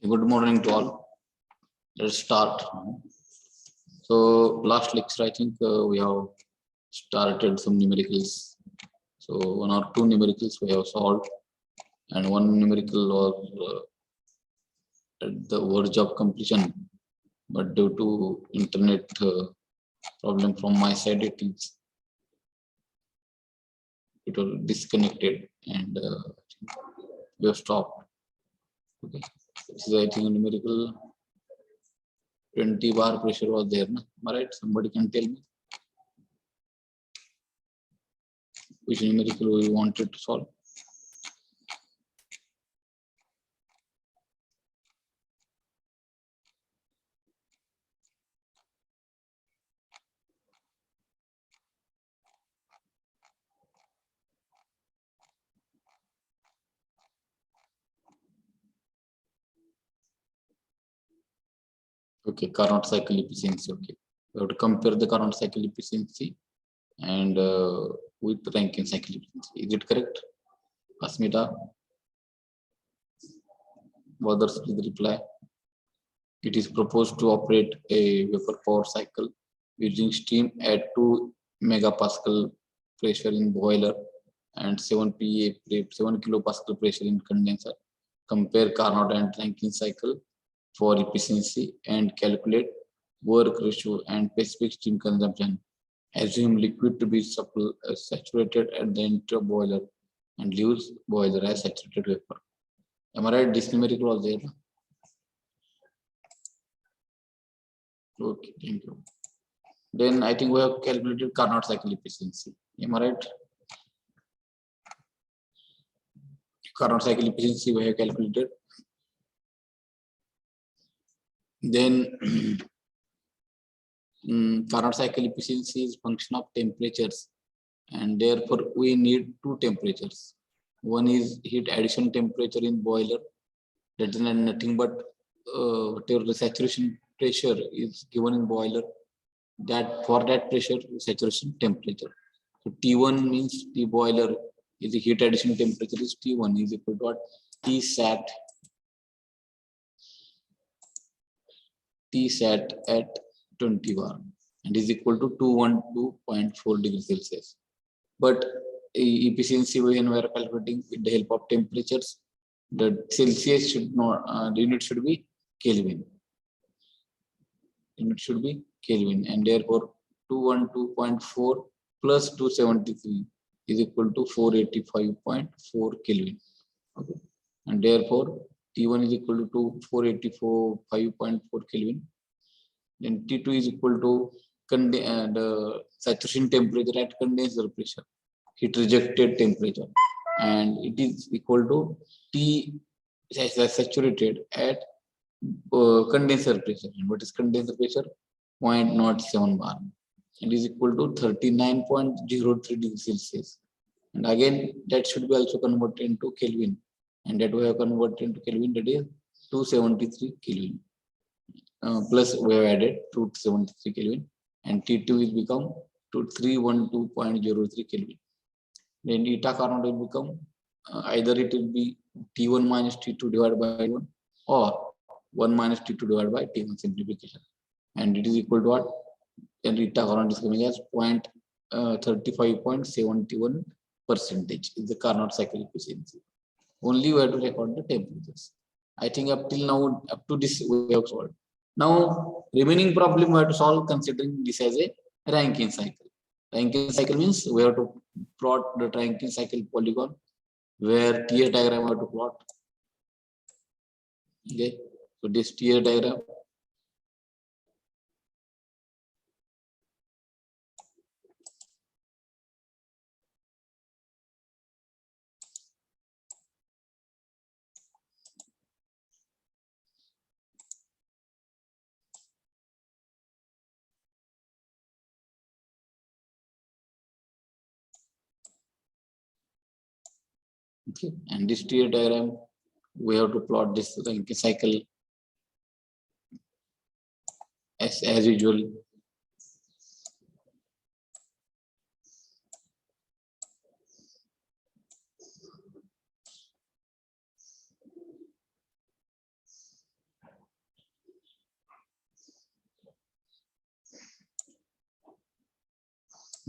Good morning to all. Let's start. So last lecture, I think we have started some numericals. So one or two numericals we have solved, and one numerical was at the verge of completion, but due to internet problem from my side, it was disconnected and we have stopped. Okay, this is I think numerical 20 bar pressure was there, na? Am I right? Somebody can tell me which numerical we wanted to solve. Okay, Carnot cycle efficiency. Okay, we have to compare the Carnot cycle efficiency and with Rankine cycle efficiency. Is it correct, Asmita? Others please reply. It is proposed to operate a vapor power cycle using steam at 2 megapascal pressure in boiler and 7 kilopascal pressure in condenser. Compare Carnot and Rankine cycle for efficiency and calculate work ratio and specific steam consumption. Assume liquid to be saturated at the enter boiler and leaves boiler as saturated vapor. Am I right? This numerical was there. Okay, thank you. Then I think we have calculated Carnot cycle efficiency. Am I right? Carnot cycle efficiency we have calculated. Then Carnot cycle efficiency is function of temperatures, and therefore we need two temperatures. One is heat addition temperature in boiler, that is nothing but whatever the saturation pressure is given in boiler, that for that pressure saturation temperature. So T1 means the boiler is the heat addition temperature is T1 is equal to what? T sat at 20 bar and is equal to 212.4 degrees Celsius. But efficiency when we are calculating with the help of temperatures, the Celsius should not, the unit should be Kelvin. Unit should be Kelvin, and therefore 212.4 plus 273 is equal to 485.4 Kelvin. Okay, and therefore T1 is equal to 484.5.4 Kelvin. Then T2 is equal to the saturation temperature at condenser pressure, heat rejected temperature, and it is equal to T saturated at condenser pressure. And what is condenser pressure? 0.07 bar. It is equal to 39.03 degrees Celsius. And again, that should be also converted into Kelvin. And that we have converted into Kelvin, that is 273 Kelvin. Plus we have added 273 Kelvin, and T2 is become to 312.03 Kelvin. Then eta Carnot will become either it will be T1 minus T2 divided by 1 or 1 minus T2 divided by T1 simplification, and it is equal to what? And eta Carnot is coming as 35.71% is the Carnot cycle efficiency. Only we have to record the temperatures. I think up till now, up to this we have solved. Now remaining problem we have to solve considering this as a Rankine cycle. Rankine cycle means we have to plot the Rankine cycle polygon where tier diagram we have to plot. Okay, so this tier diagram. Okay, and this tier diagram we have to plot this Rankine cycle as usual.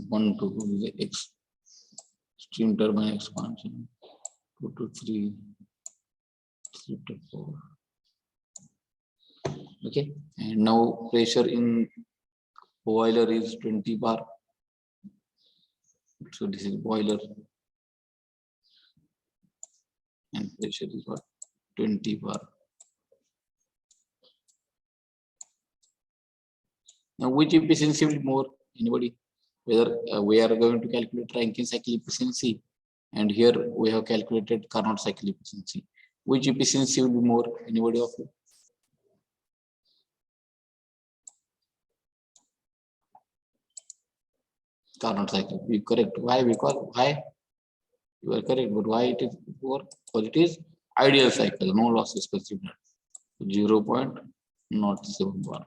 1 to 2 is the X steam turbine expansion, 2 to 3, 3 to 4. Okay, and now pressure in boiler is 20 bar. So this is boiler, and pressure is what? 20 bar. Now, which efficiency will be more? Anybody? Whether we are going to calculate Rankine cycle efficiency, and here we have calculated Carnot cycle efficiency. Which efficiency will be more? Anybody of you? Carnot cycle. Be correct. Why? Because why? You are correct, but why it is more? Because it is ideal cycle, no losses considered. 0.07 bar.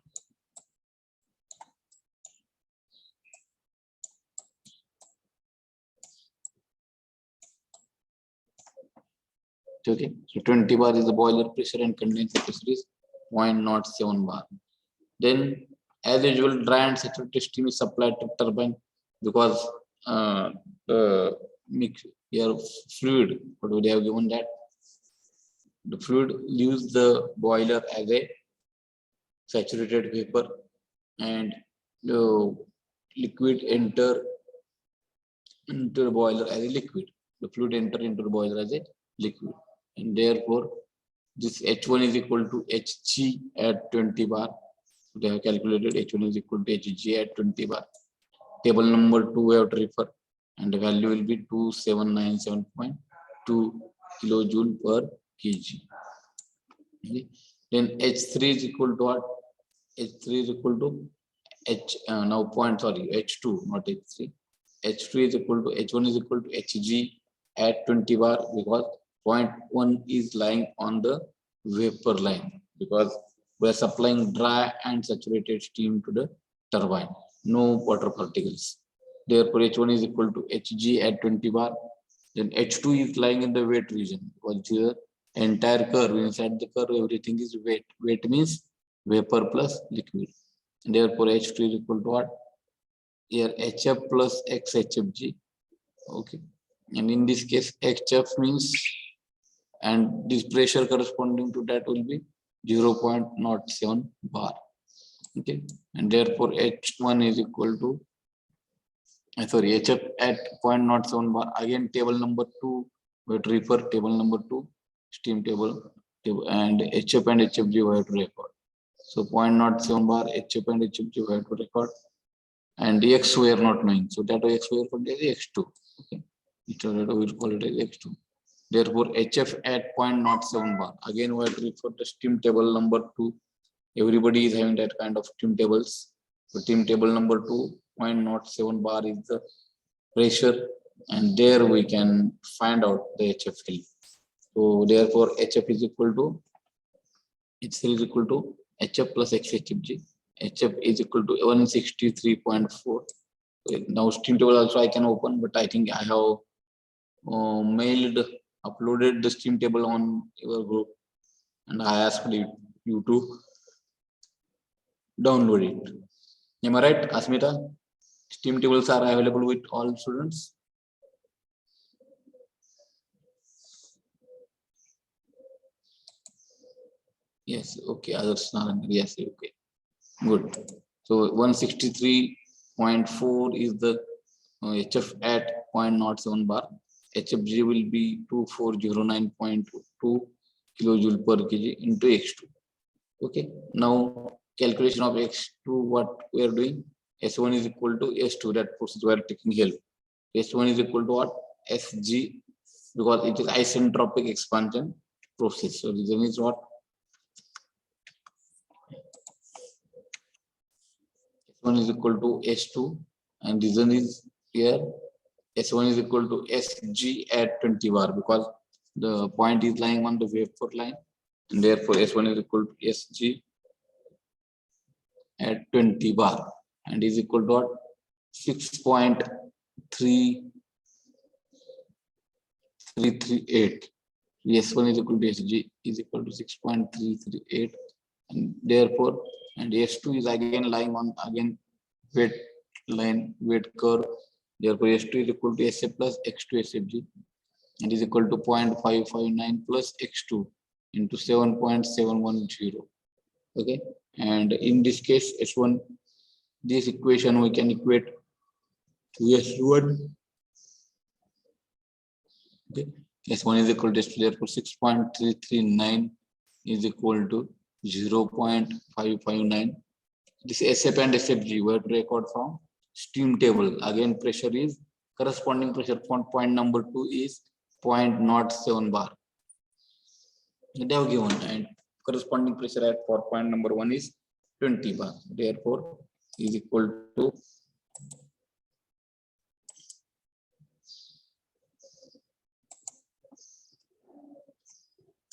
Okay, so 20 bar is the boiler pressure and condenser pressure is 0.07 bar. Then, as usual, dry and saturated steam is supplied to turbine because the mix here fluid, what would have given that? The fluid leaves the boiler as a saturated vapor, and the liquid enter into the boiler as a liquid. The fluid enter into the boiler as a liquid, and therefore this H1 is equal to Hg at 20 bar. They have calculated H1 is equal to Hg at 20 bar. Table number 2 we have to refer, and the value will be 2797.2 kilojoule per kg. Okay. Then H3 is equal to what? H3 is equal to H2, not H3. H2 is equal to H1 is equal to Hg at 20 bar because 0.1 is lying on the vapor line because we are supplying dry and saturated steam to the turbine, no water particles. Therefore, H1 is equal to Hg at 20 bar. Then H2 is lying in the wet region because here entire curve, inside the curve, everything is wet. Wet means vapor plus liquid. And therefore, H2 is equal to what? Here, HF plus XHFG. Okay. And in this case, HF means, and this pressure corresponding to that will be 0.07 bar. Okay. And therefore, H1 is equal to, HF at 0.07 bar. Again, table number 2, we have to refer table number 2, steam table, and HF and HFG we have to record. So 0.07 bar, HF and HFG we have to record. And the X we are not knowing. So that X we are called as X2. Okay. We will call it as X2. Therefore, HF at 0.07 bar. Again, we have to refer the steam table number 2. Everybody is having that kind of steam tables. So steam table number 2, 0.07 bar is the pressure, and there we can find out the HF value. So therefore, HF is equal to H3 is equal to HF plus XHFG. HF is equal to 163.4. Now steam table also I can open, but I think I have uploaded the steam table on your group, and I asked you to download it. Am I right, Asmita? Steam tables are available with all students. Yes, okay. Others, yes, okay. Good. So 163.4 is the HF at 0.07 bar. HFG will be 2409.2 kilojoule per kg into X2. Okay. Now calculation of X2, what we are doing? S1 is equal to S2. That process we are taking here. S1 is equal to what? Sg, because it is isentropic expansion process. So reason is what? S1 is equal to S2, and reason is here S1 is equal to Sg at 20 bar because the point is lying on the vapor line, and therefore S1 is equal to Sg at 20 bar and is equal to what? 6.3338. S1 is equal to Sg is equal to 6.338, and therefore, and S2 is again lying on wet line, wet curve, Therefore, S2 is equal to SA plus X2 SFG. It is equal to 0.559 plus X2 into 7.710. Okay. And in this case, S1, this equation we can equate to S1. Okay. S1 is equal to S2, therefore 6.339 is equal to 0.559. This SF and SFG we have to record from steam table. Again, pressure is corresponding pressure for point number 2 is 0.07 bar. They have given, and corresponding pressure at for point number 1 is 20 bar. Therefore, is equal to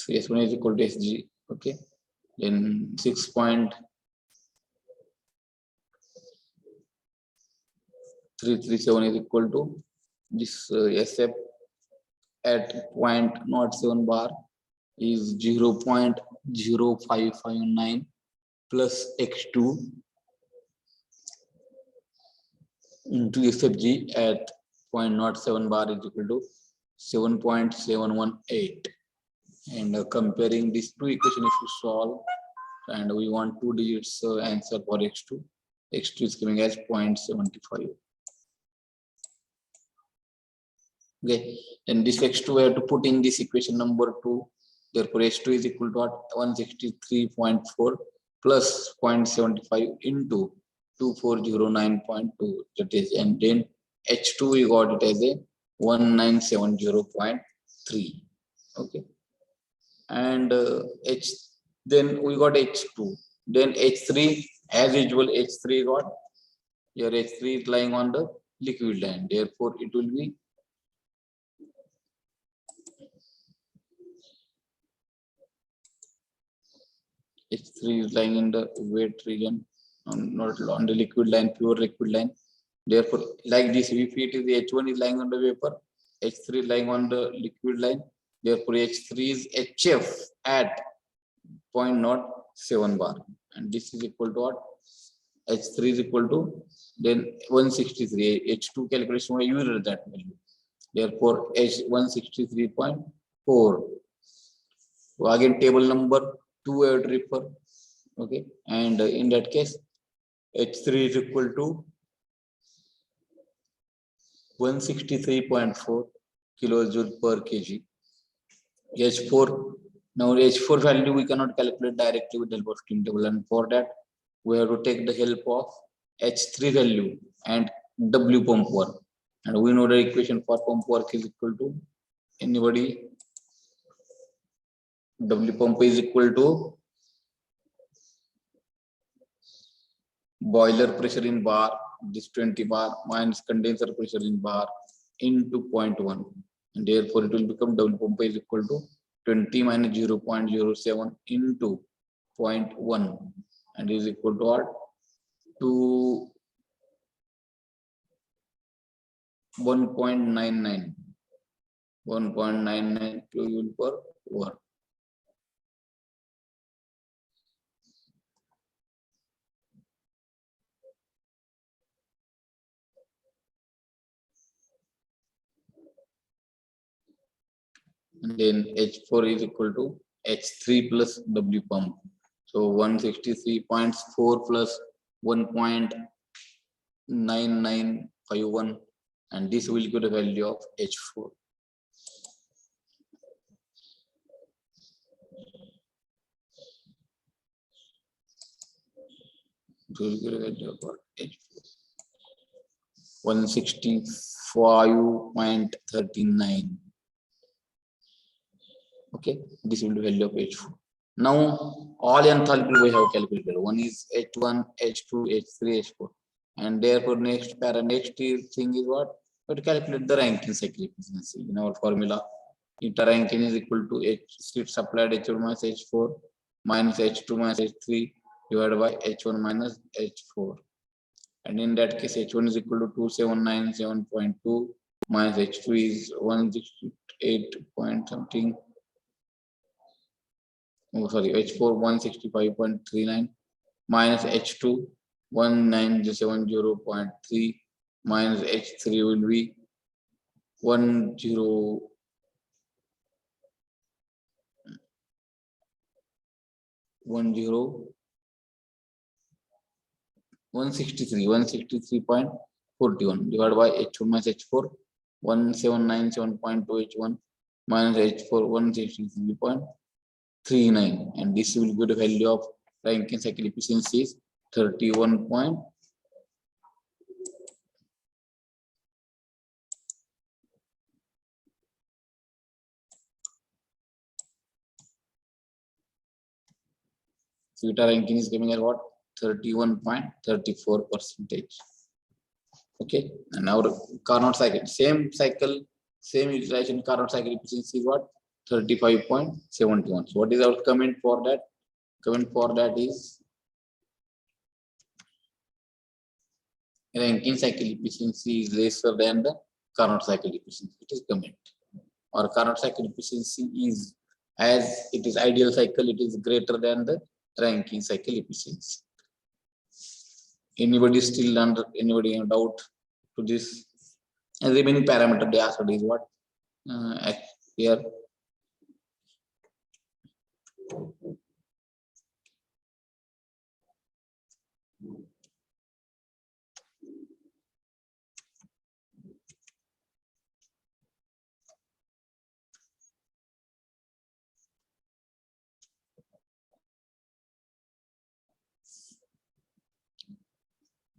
S1 is equal to SG. Okay, then 6.337 is equal to this SF at 0.07 bar is 0.0559 plus X2 into SFG at 0.07 bar is equal to 7.718. And comparing these two equations, if we solve, and we want 2 digits answer for X2. X2 is coming as 0.75. Okay, and this X2 we have to put in this equation number 2. Therefore, H2 is equal to 163.4 plus 0.75 into 2409.2. That is, and then H2 we got it as a 1970.3. Okay, and then we got H2. Then H3, as usual, H3 got here. H3 is lying on the liquid line. Therefore, it will be H3 is lying in the wet region, not on the liquid line, pure liquid line. Therefore, like this, if it is H1 is lying on the vapor, H3 is lying on the liquid line. Therefore, H3 is HF at 0.07 bar, and this is equal to what? H3 is equal to then 163. H2 calculation we used that value. Therefore, H 163.4. So again, table number 2 I would refer. Okay, and in that case, H3 is equal to 163.4 kilojoule per kg. H4, now H4 value we cannot calculate directly with the help of steam table, and for that we have to take the help of H3 value and W pump work. And we know the equation for pump work is equal to, anybody? W pump is equal to boiler pressure in bar, this 20 bar, minus condenser pressure in bar into 0.1. And therefore, it will become W pump is equal to 20 minus 0.07 into 0.1, and is equal to what? To 1.99 kilojoule per hour. And then H4 is equal to H3 plus W pump. So 163.4 plus 1.9951, and this will give the value of H4. Will give the value of H4. 165.39. Okay, this will be the value of H4. Now, all enthalpy we have calculated. One is H1, H2, H3, H4. And therefore, next thing is what? We have to calculate the Rankine cycle efficiency. In our formula, eta Rankine is equal to H heat supplied H1 minus H4 minus H2 minus H3 divided by H1 minus H4. And in that case, H1 is equal to 2797.2 minus H2 is 168 point something. Oh, sorry, H4 165.39 minus H2 1970.3 minus H3 will be 1 0 1 0 163.41 divided by H1 minus H4 1797.2 H1 minus H4 163.39, and this will give the value of Rankine cycle efficiency is 31. Theta Rankine is giving at what? 31.34%. Okay, and our Carnot cycle, same utilization Carnot cycle efficiency is what? 35.71. So what is our comment for that? Comment for that is Rankine cycle efficiency is lesser than the Carnot cycle efficiency. It is comment. Or Carnot cycle efficiency is, as it is ideal cycle, it is greater than the Rankine cycle efficiency. Anybody still under, anybody in doubt to this? And the remaining parameter they asked is what? Here.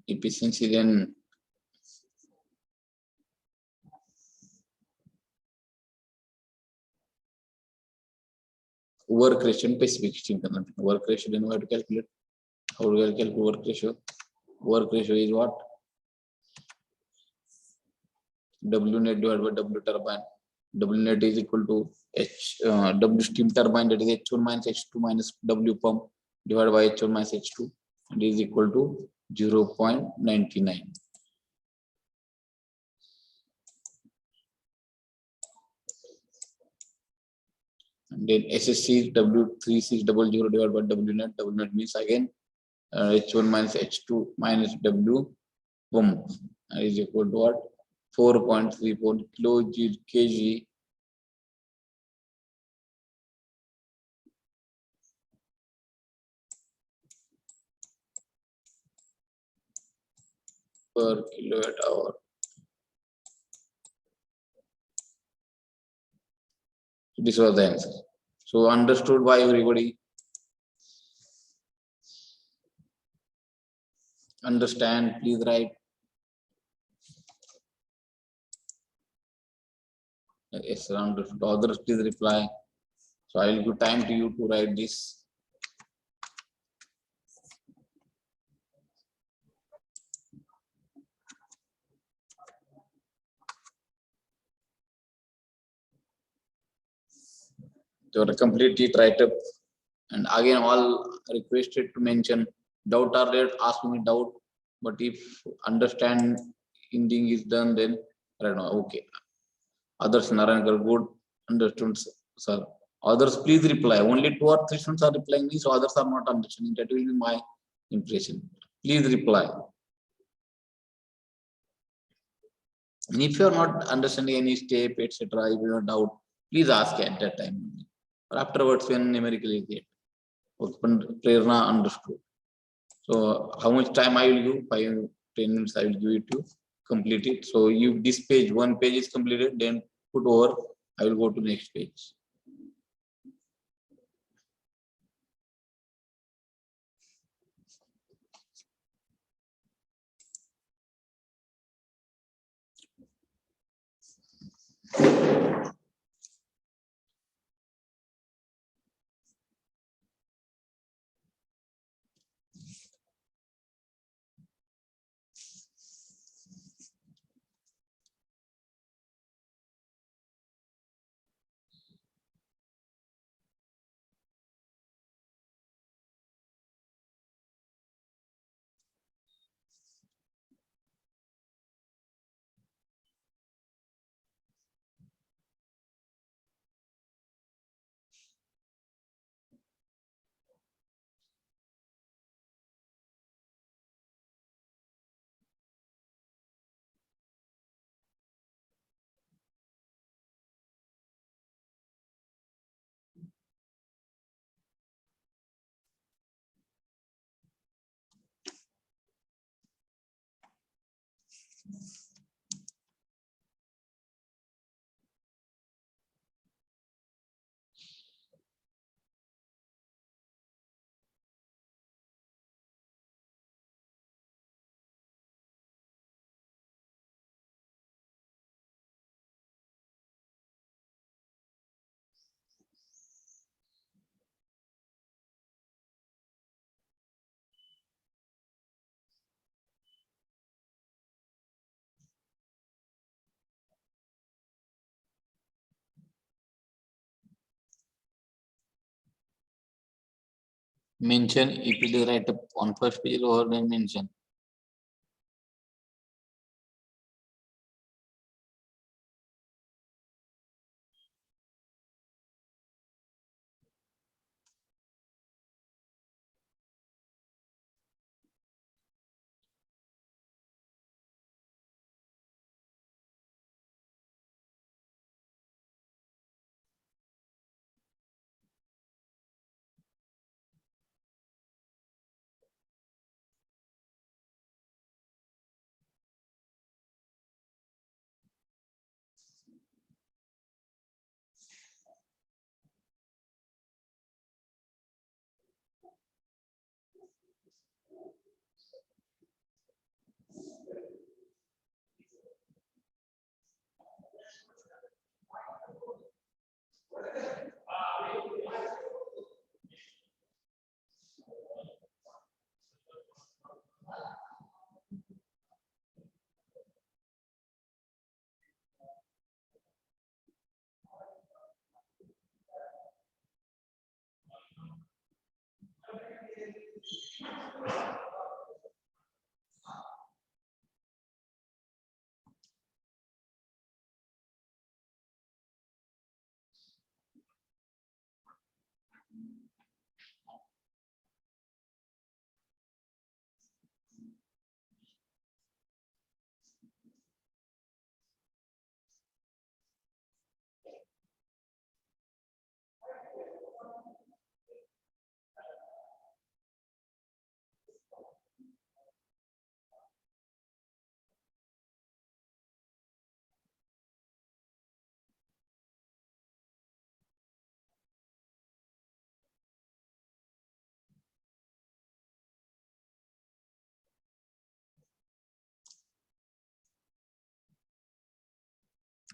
Efficiency then work ratio specific stream work ratio, then we have to calculate. How do we calculate work ratio? Work ratio is what? W net divided by W turbine. W net is equal to W steam turbine, that is H1 minus H2 minus W pump divided by H1 minus H2, and is equal to 0.99. And then SSC is W3600 divided by W net. W net means again H1 minus H2 minus W pump, is equal to what? 4.34 kg per kilowatt hour. This was the answer. So understood by everybody? Understand? Please write. Yes, understood. Others please reply. So I will give time to you to write this. So complete it, write up. And again, all requested to mention doubt are there, ask me doubt. But if understand ending is done, then I don't know. Okay. Others, Narayankar, good, understood, sir. Others, please reply. Only 2 or 3 students are replying me, so others are not understanding. That will be my impression. Please reply. And if you are not understanding any step, etc., if you have doubt, please ask at that time. Or afterwards, when numerical is there. Prerna understood. So how much time I will give? 5-10 minutes I will give it to complete it. So you this page, 1 page is completed, then put over. I will go to next page. mention if it is write up on first page or then mention.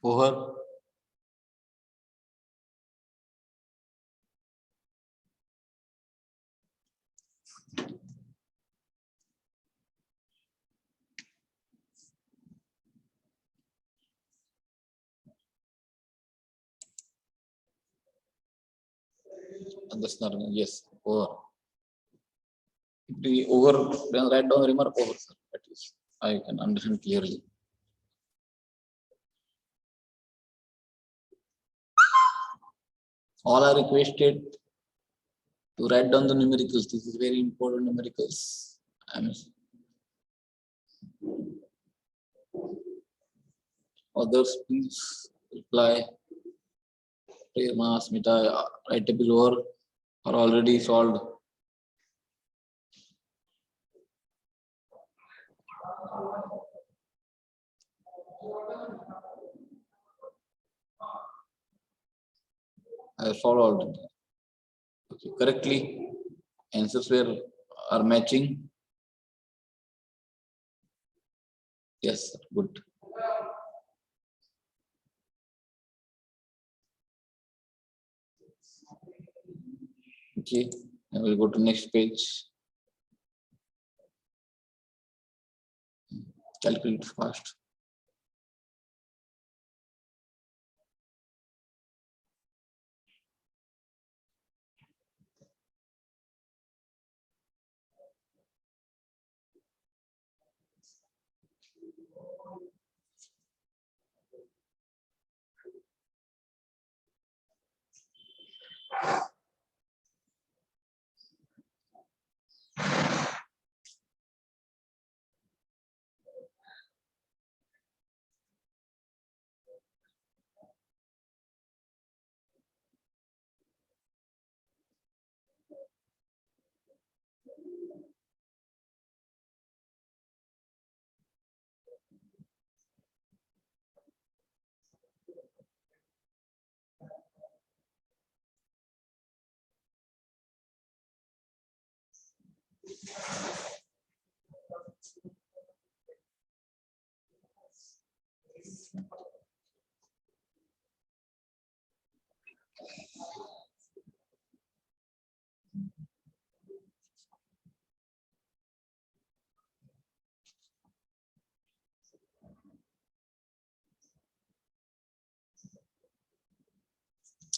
Over. Understand? Yes, over. The over, then write down remark over, sir. At least I can understand clearly. All are requested to write down the numericals. This is very important numericals. Others please reply. Mass, Mita, writable over are already solved. I solved already. Okay, correctly. Answers are matching. Yes, good. Okay, I will go to next page. Calculate fast.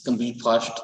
Complete fast.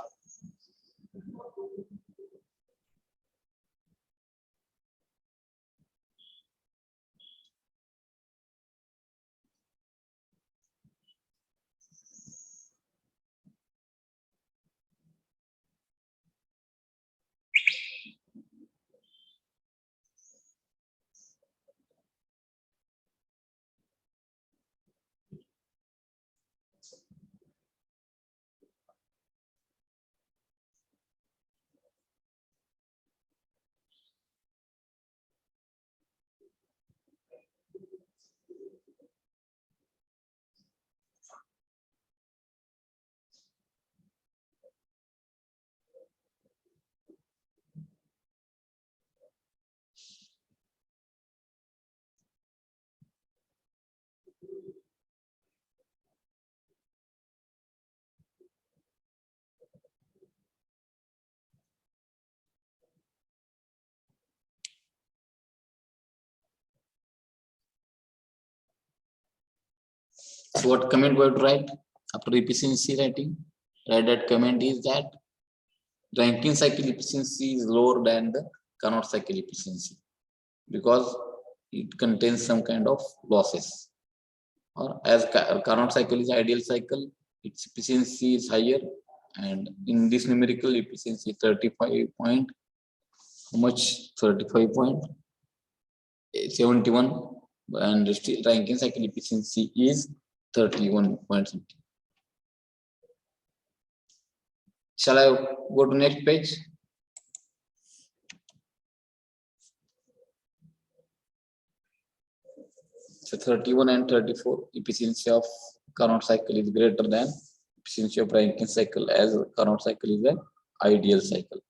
So what comment we have to write after efficiency writing? Write that comment is that Rankine cycle efficiency is lower than the Carnot cycle efficiency because it contains some kind of losses. Or as Carnot cycle is ideal cycle, its efficiency is higher, and in this numerical efficiency 35 point, how much? 35.71, and still Rankine cycle efficiency is 31.something. Shall I go to next page? So 31 and 34, efficiency of Carnot cycle is greater than efficiency of Rankine cycle, as Carnot cycle is an ideal cycle.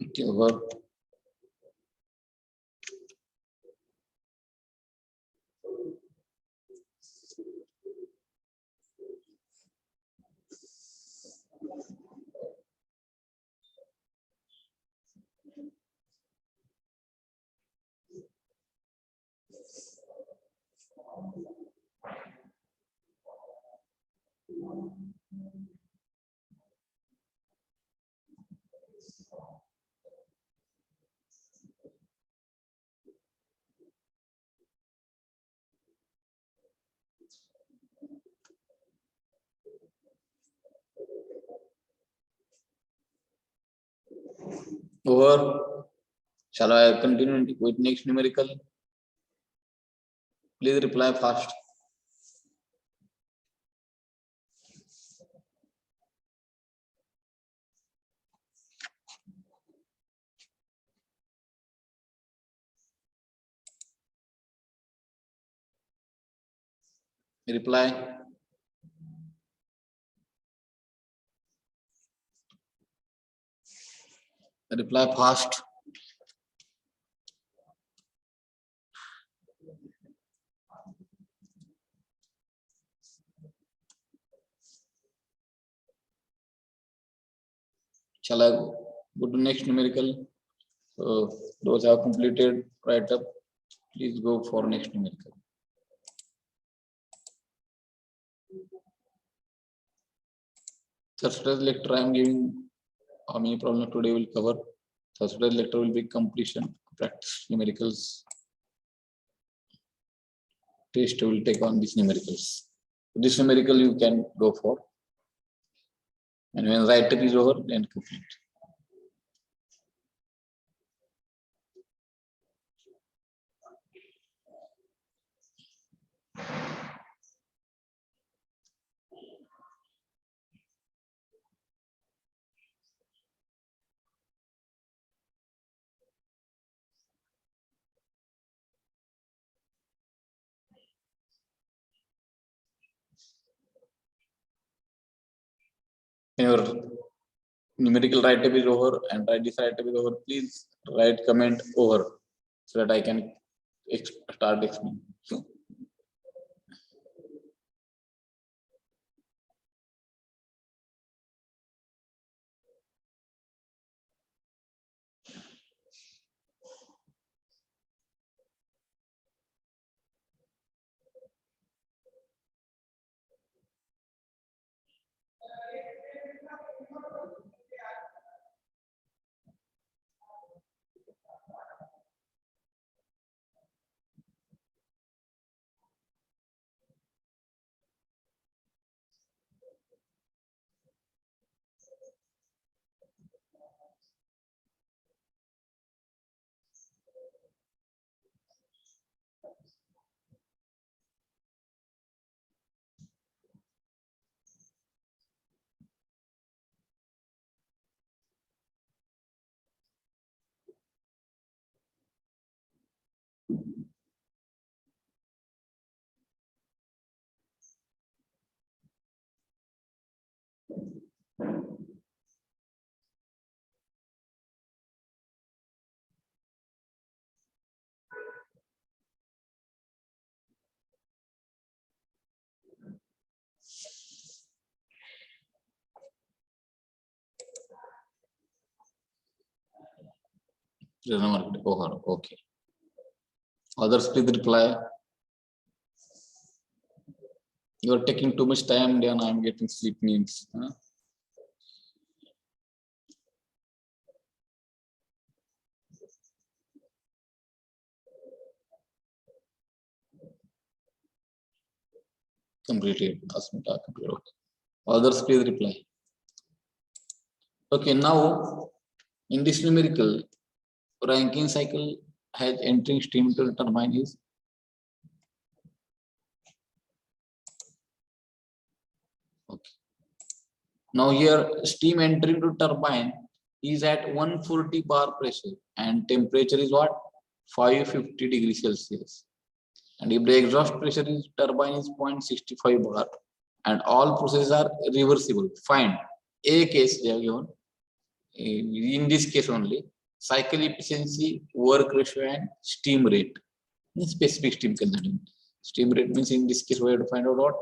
Okay, over. Over. Shall I continue with next numerical? Please reply fast. Reply. Reply fast. Shall I go to next numerical? So those have completed write up. Please go for next numerical. Thursday's lecture I am giving how many problems today will cover. Thursday's lecture will be completion, practice numericals. Test will take on these numericals. This numerical you can go for. And when write up is over, then complete. your numerical write-up is over and this write-up is over, please write comment over so that I can start explaining. So, over. Okay. Others, please reply. You are taking too much time, then I am getting sleep needs. Huh? Completed. Asmita completed. Okay. Others, please reply. Okay, now in this numerical, ranking cycle has entering steam to the turbine is okay. Now here steam entering to turbine is at 140 bar pressure and temperature is what? 550 degrees Celsius. And if the exhaust pressure is turbine is 0.65 bar and all processes are reversible. Find a case they have given. In this case only, cycle efficiency, work ratio, and steam rate. Specific steam consumption. Steam rate means in this case we have to find out what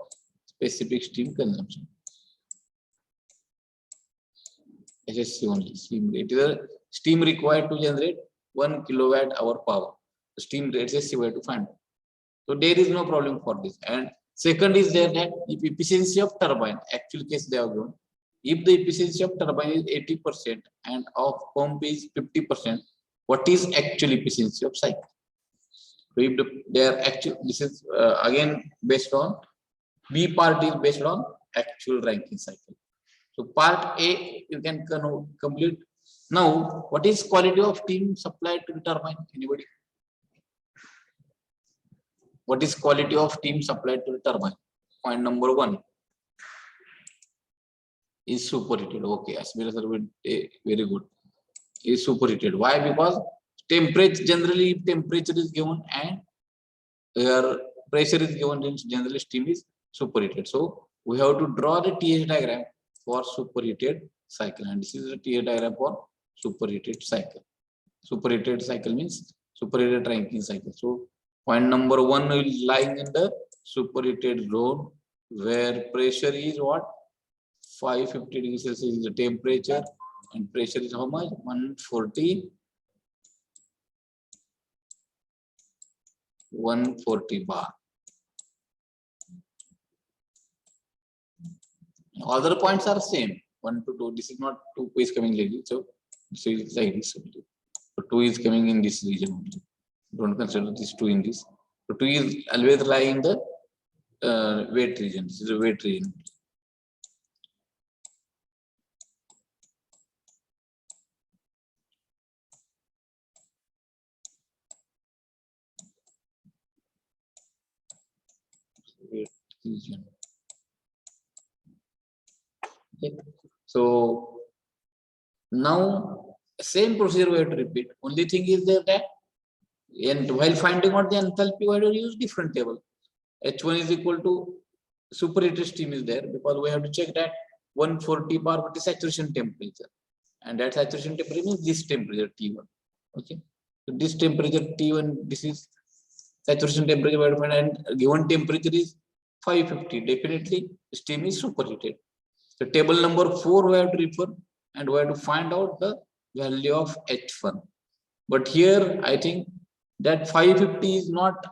specific steam consumption. SSC only steam rate. It is a steam required to generate 1 kilowatt hour power. The steam rate SSC we have to find. So there is no problem for this. And second is there that if efficiency of turbine, actual case they have given. If the efficiency of turbine is 80% and of pump is 50%, what is actual efficiency of cycle? So if they are actual, this is again based on B part is based on actual ranking cycle. So part A you can complete. Now, what is quality of steam supplied to the turbine? Anybody? What is quality of steam supplied to the turbine? Point number 1 is superheated. Okay, Asmira sir, very good. Is superheated. Why? Because temperature, generally if temperature is given and your pressure is given, then generally steam is superheated. So we have to draw the TH diagram for superheated cycle, and this is the TH diagram for superheated cycle. Superheated cycle means superheated ranking cycle. So point number 1 is lying in the superheated zone where pressure is what? 550 degrees Celsius is the temperature and pressure is how much? 140 bar. Other points are same, 1 to 2. This is not 2 is coming like this, so this is like this only. So 2 is coming in this region only. Don't consider this 2 in this. So 2 is always lying in the weight region. This is a weight region. Weight region. Okay. So now same procedure we have to repeat. Only thing is that and while finding out the enthalpy, we have to use different table. H1 is equal to superheated steam is there because we have to check that 140 bar, what is saturation temperature? And that saturation temperature means this temperature T1. Okay. So this temperature T1, this is saturation temperature, and given temperature is 550. Definitely, steam is superheated. So table number 4 we have to refer, and we have to find out the value of H1. But here I think that 550 is not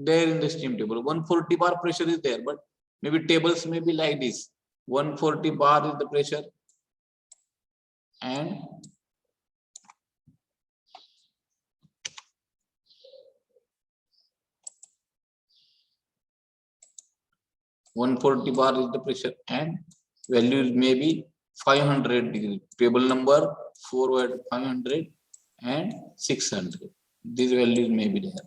there in the steam table. 140 bar pressure is there, but maybe tables may be like this. 140 bar is the pressure, and bar is the pressure, and values may be 500 degrees. Table number 4 at 500 and 600. These values may be there.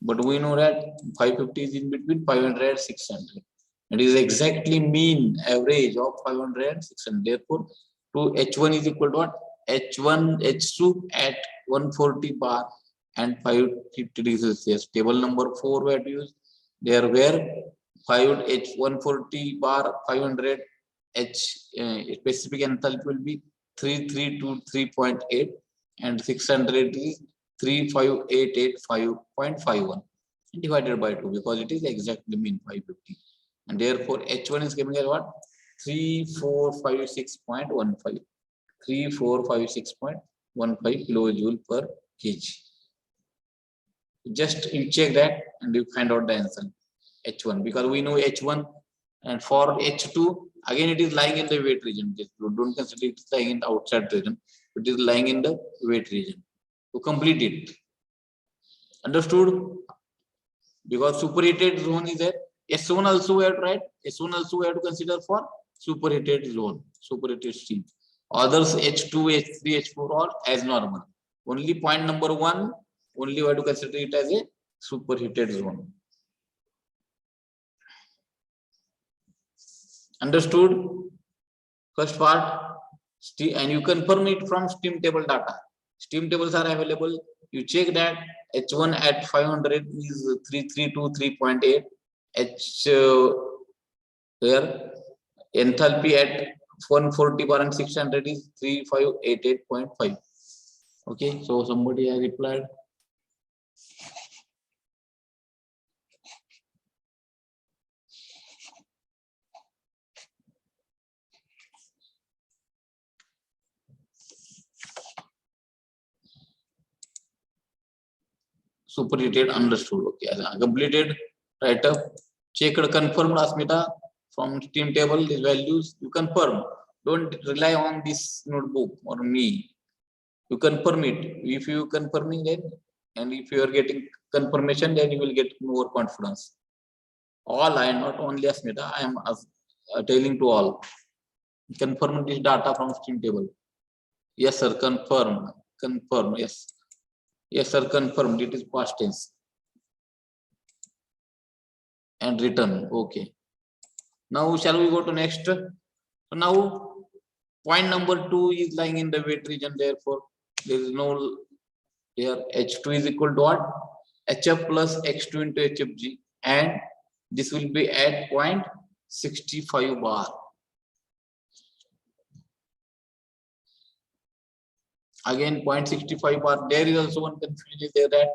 But we know that 550 is in between 500 and 600. It is exactly mean average of 500 and 600. Therefore, to H1 is equal to what? H1, H2 at 140 bar and 550 degrees Celsius. Table number 4 we have to use. There where 5 H 140 bar 500 H specific enthalpy will be 332 to 3.8, and 600 is 35885.51 divided by 2, because it is exactly mean 550, and therefore H1 is giving us what? 3456.15. 3456.15 kilojoule per kg. Just you check that and you find out the answer. H1, because we know H1, and for H2 again it is lying in the wet region. Don't consider it lying in the outside region. It is lying in the wet region. To complete it, understood? Because superheated zone is there. S1 also we have to write. S1 also we have to consider for superheated zone, superheated steam. Others H2, H3, H4 all as normal. Only point number 1, only we have to consider it as a superheated zone. Understood? First part, and you confirm it from steam table data. Steam tables are available. You check that H1 at 500 is 332, 3.8. Here enthalpy at 140 bar and 600 is 3588.5. Okay, so somebody has replied. Superheated, understood. Okay, completed. Write up, checked, confirmed, Asmita, from steam table these values. You confirm. Don't rely on this notebook or me. You confirm it. If you confirming it, and if you are getting confirmation, then you will get more confidence. All, I am not only Asmita, I am telling to all. Confirm this data from steam table. Yes, sir. Confirm. Confirm. Yes. Yes, sir. Confirmed. It is past tense. And return. Okay. Now, shall we go to next? So now, point number 2 is lying in the wet region. Therefore, there is no here. H2 is equal to what? HF plus X2 into HFG, and this will be at 0.65 bar. Again, 0.65 bar. There is also one confusion there that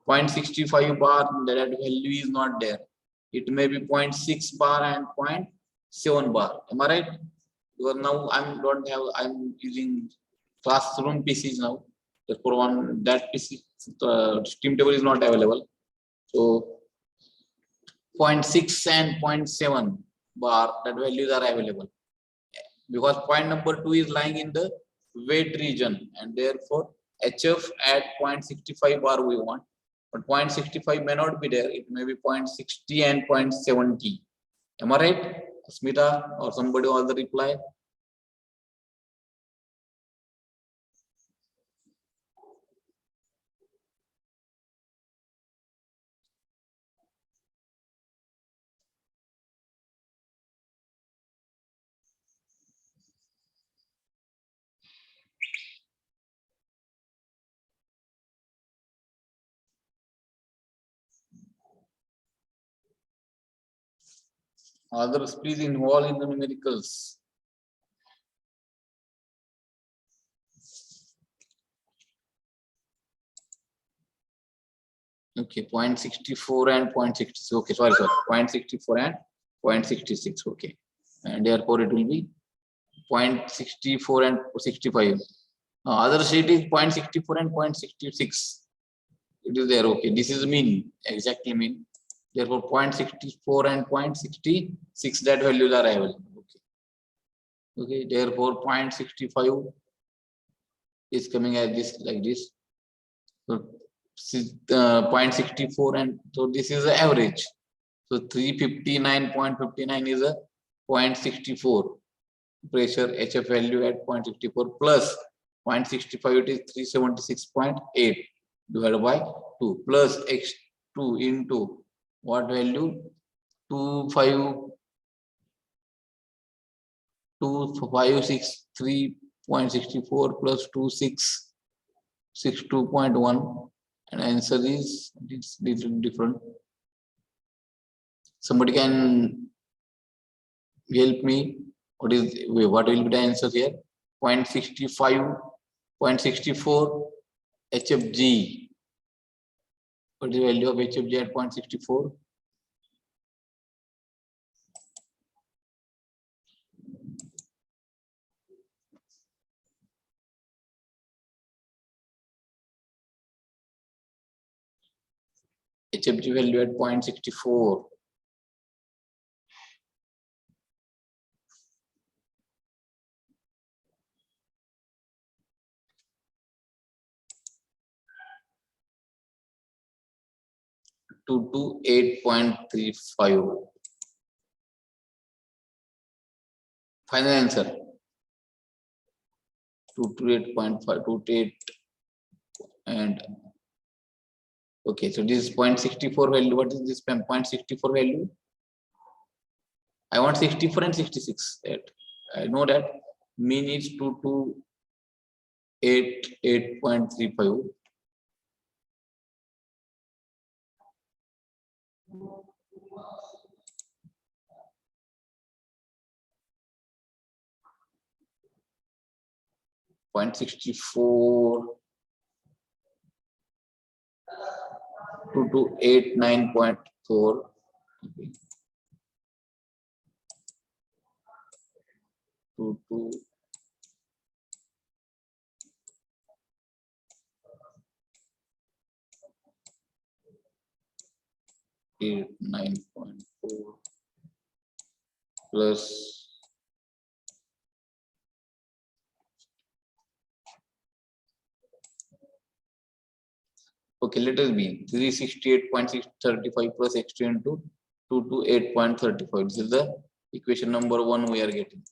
0.65 bar, that value is not there. It may be 0.6 bar and 0.7 bar. Am I right? Because now I'm using classroom PCs now. Therefore, that PC steam table is not available. So 0.6 and 0.7 bar, that values are available. Because point number 2 is lying in the wet region, and therefore HF at 0.65 bar we want. But 0.65 may not be there. It may be 0.60 and 0.70. Am I right? Smita or somebody or the reply? Others, please involve in the numericals. Okay, 0.64 and 0.66. Okay, sorry, 0.64 and 0.66. Okay, and therefore it will be 0.64 and 65. Other sheet is 0.64 and 0.66. It is there. Okay, this is mean, exactly mean. Therefore, 0.64 and 0.66, that values are available. Okay. Okay, therefore 0.65 is coming as this, like this. So 0.64, and so this is the average. So 359.59 is a 0.64 pressure HF value at 0.64 plus 0.65, it is 376.8 divided by 2 plus x2 into what value? 2563.64 plus 2662.1, and answer is it's different. Somebody can help me. What will be the answer here? 0.65, 0.64 HFG. What is the value of HFG at 0.64? HFG value at 0.64. To 8.35. Final answer 228.5, 28, and okay, so this is 0.64 value. What is this 0.64 value? I want 64 and 66. I know that mean is 228.35. Point 64 2289.4. Okay. 2289.4 plus okay, let us be 368.635 plus x2 into 228.35. This is the equation number 1 we are getting.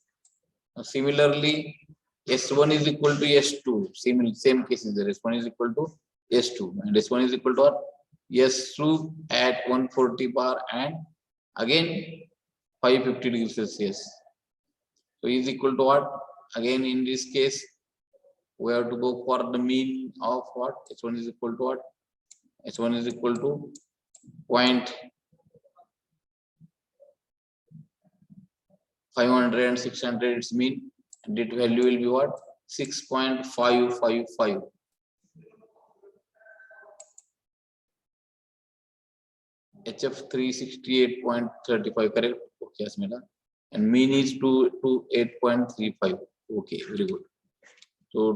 Similarly, S1 is equal to S2. Same case is there. S1 is equal to S2, and S1 is equal to what? S2 at 140 bar and again 550 degrees Celsius. So is equal to what? Again in this case, we have to go for the mean of what? S1 is equal to what? S1 is equal to 0.500 and 600, its mean, and its value will be what? 6.555. HF 368.35, correct? Okay, Asmita. And mean is 228.35. Okay, very good. So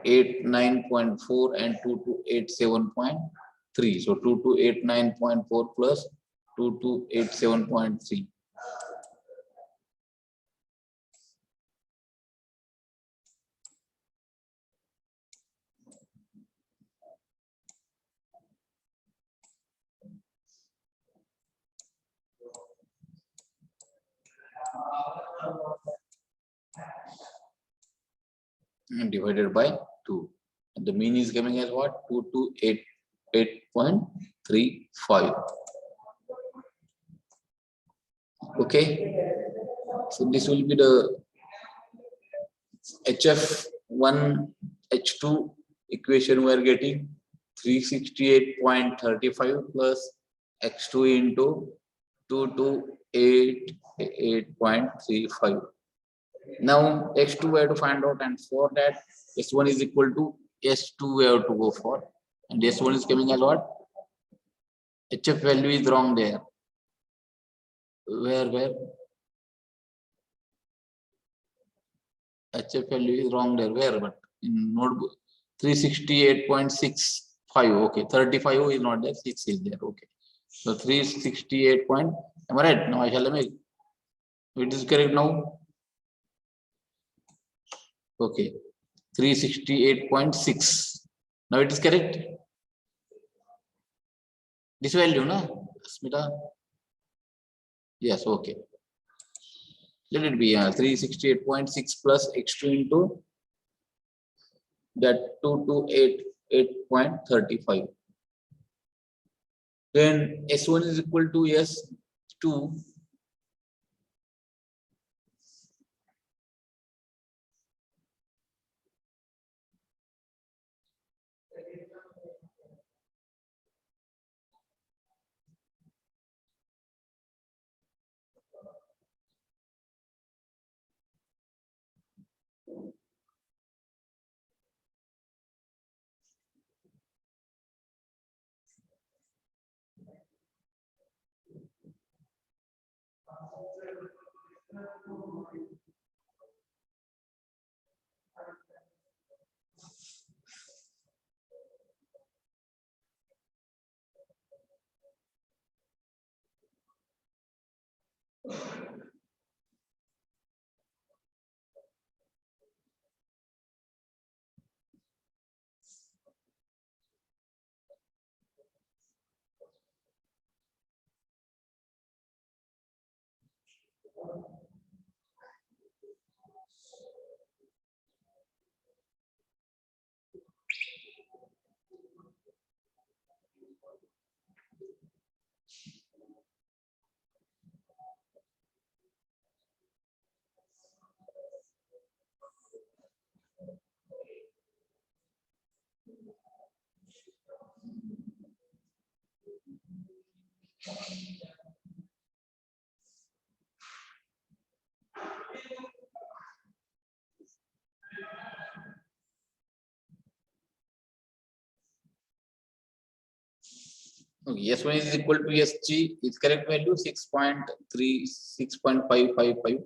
2289.4 and 2287.3. So 2289.4 plus 2287.3. And divided by 2. And the mean is coming as what? 2288.35. Okay. So this will be the HF1 H2 equation we are getting 368.35 plus x2 into 2288.35. Now x2 we have to find out, and for that S1 is equal to S2 we have to go for, And S1 is coming as what? HF value is wrong there. Where? HF value is wrong there. Where? But in notebook 368.65. Okay, 35 is not there. 6 is there. Okay. So 368 point. Am I right? Now I shall make. It is correct now. Okay. 368.6. Now it is correct. This value, no? Smita? Yes, okay. Let it be 368.6 plus x2 into that 2288.35. Then S1 is equal to S2. Okay, S1 is equal to SG. Its correct value 6.3, 6.555.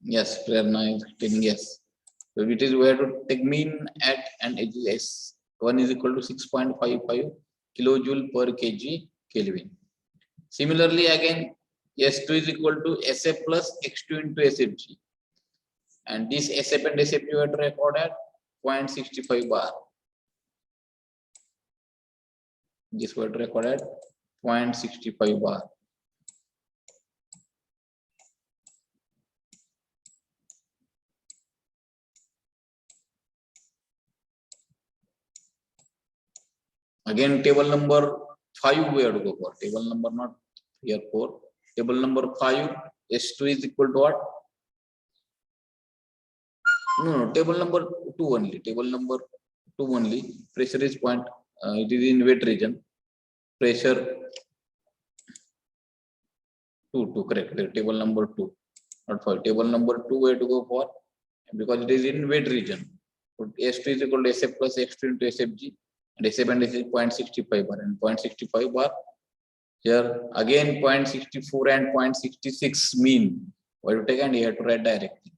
Yes, Prerna is telling yes. So it is where to take mean at and S. 1 is equal to 6.55 kilojoule per kg Kelvin. Similarly, again, S2 is equal to SF plus X2 into SFG. And this SF and SFG we have to record at 0.65 bar. This we have to record at 0.65 bar. Again, table number 5 we have to go for. Table number not here 4. Table number 5, S2 is equal to what? No, table number 2 only. Table number 2 only. Pressure is point. It is in wet region. Pressure 2, correct. Table number 2, not 5. Table number 2 we have to go for because it is in wet region. S2 is equal to SF plus X2 into SFG. And SF and S is 0.65 bar and 0.65 bar. Here again 0.64 and 0.66 mean. What you take and you have to write directly.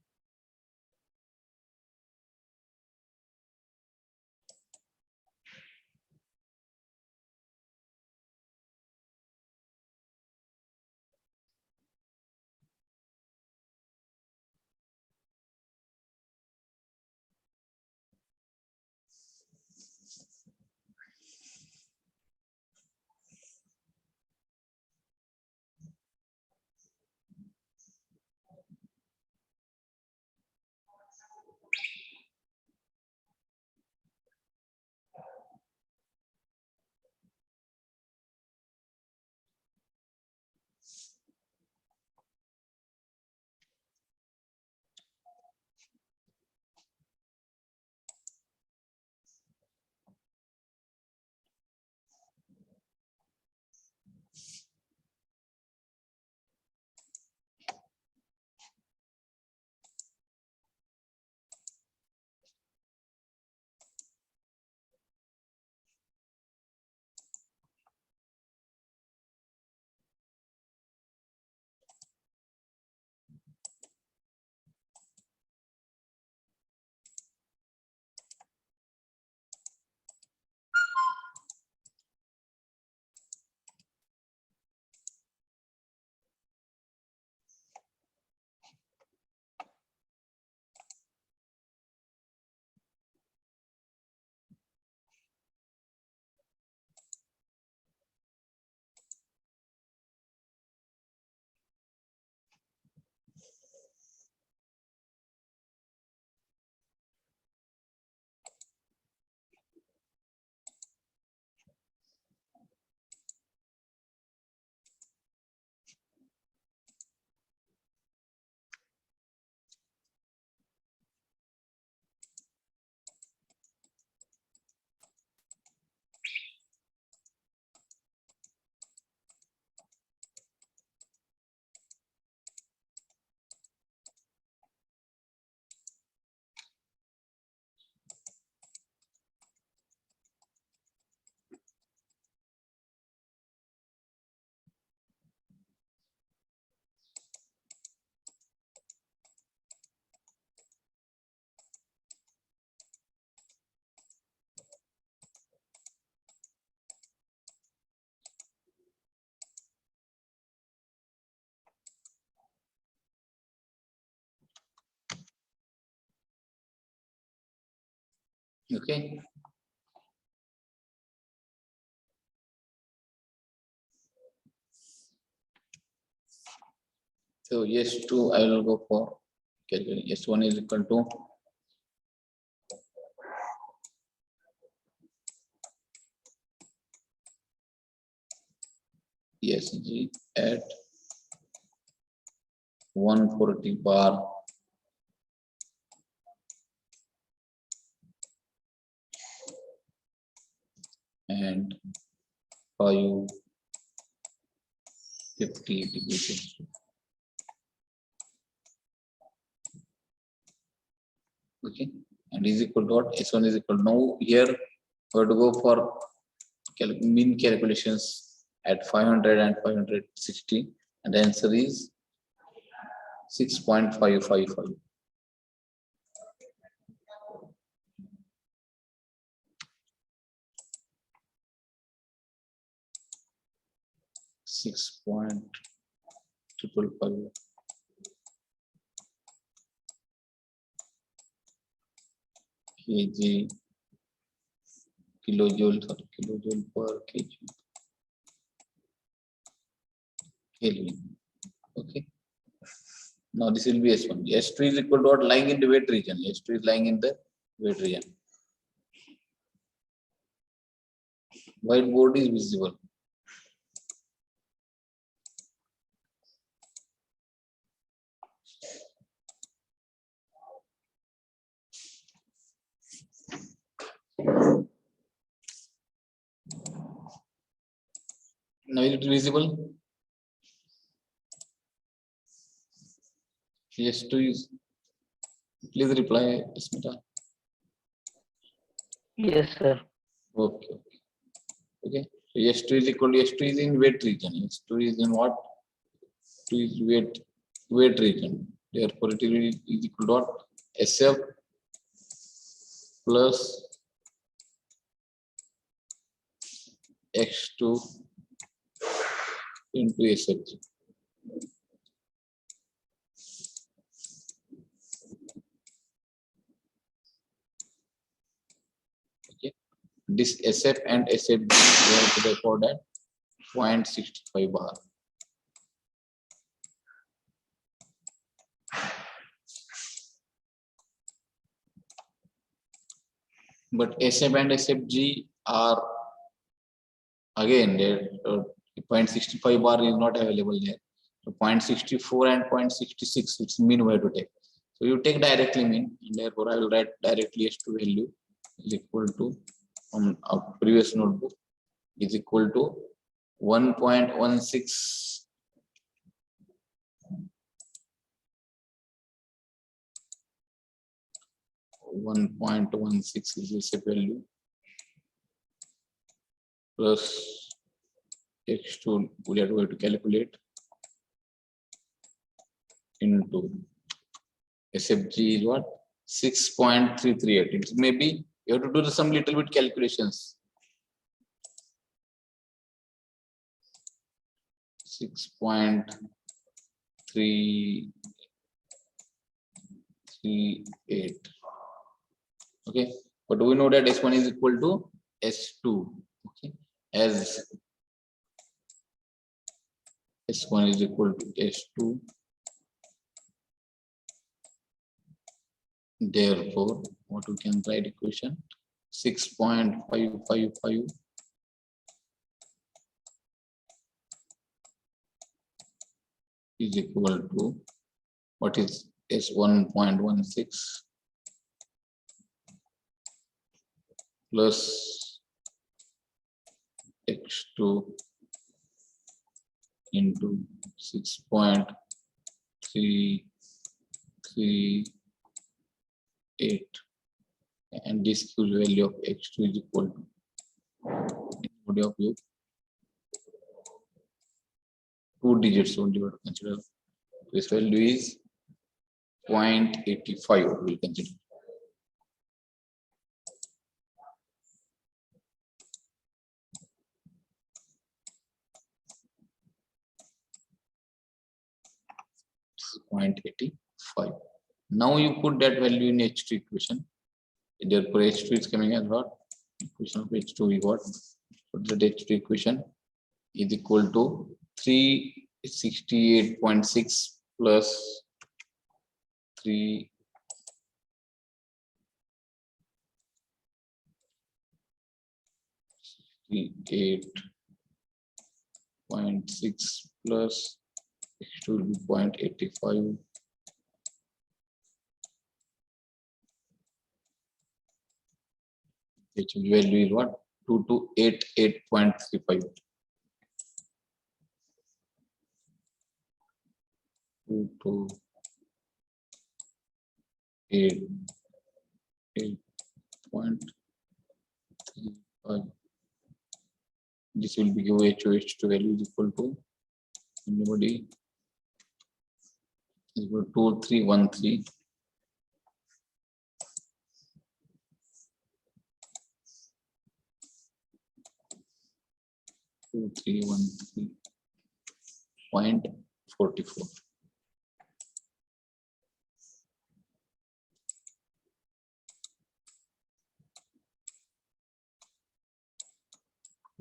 Okay. So S2 I will go for calculation. S1 is equal to SG at 140 bar and 550 degrees. Okay, and is equal to what? S1 is equal to, now here we have to go for mean calculations at 500 and 560, and the answer is 6.555. 6.555 kg kilojoule per kg Kelvin. Okay. Now this will be S1. S2 is equal to what? Lying in the wet region. S2 is lying in the wet region. Whiteboard is visible. Now is it visible? S2 is, please reply, Smita. Yes, sir. Okay. Okay. So S2 is equal to, S2 is in wet region. S2 is in what? 2 is wet region. Therefore, it is equal to what? SF plus X2 into SFG. Okay. This SF and SFG we have to record at 0.65 bar. But SF and SFG are again there. 0.65 bar is not available there. So 0.64 and 0.66, it's mean we have to take. So you take directly mean, and therefore I will write directly S2 value is equal to, from our previous notebook, is equal to 1.16 1.16 is the value plus X2 we are going to calculate into SFG is what? 6.338. It may be you have to do some little bit calculations. 6.338. Okay, but we know that S1 is equal to S2. Okay, as S1 is equal to S2, therefore what we can write equation 6.555 is equal to what is S1.16 plus X2 into 6.338, and this gives value of X2 is equal to, in body of view, 2 digits only we have to consider. This value is 0.85 we will consider. .85. Now you put that value in H2 equation. Therefore, H2 is coming as what? Equation of H2 we got. So the H2 equation is equal to 368.6 plus 368.6 plus H2 will be 0.85. H value is what? 2288.35. 2288.35. This will be H2 value is equal to anybody is equal to 2313. 2313.44.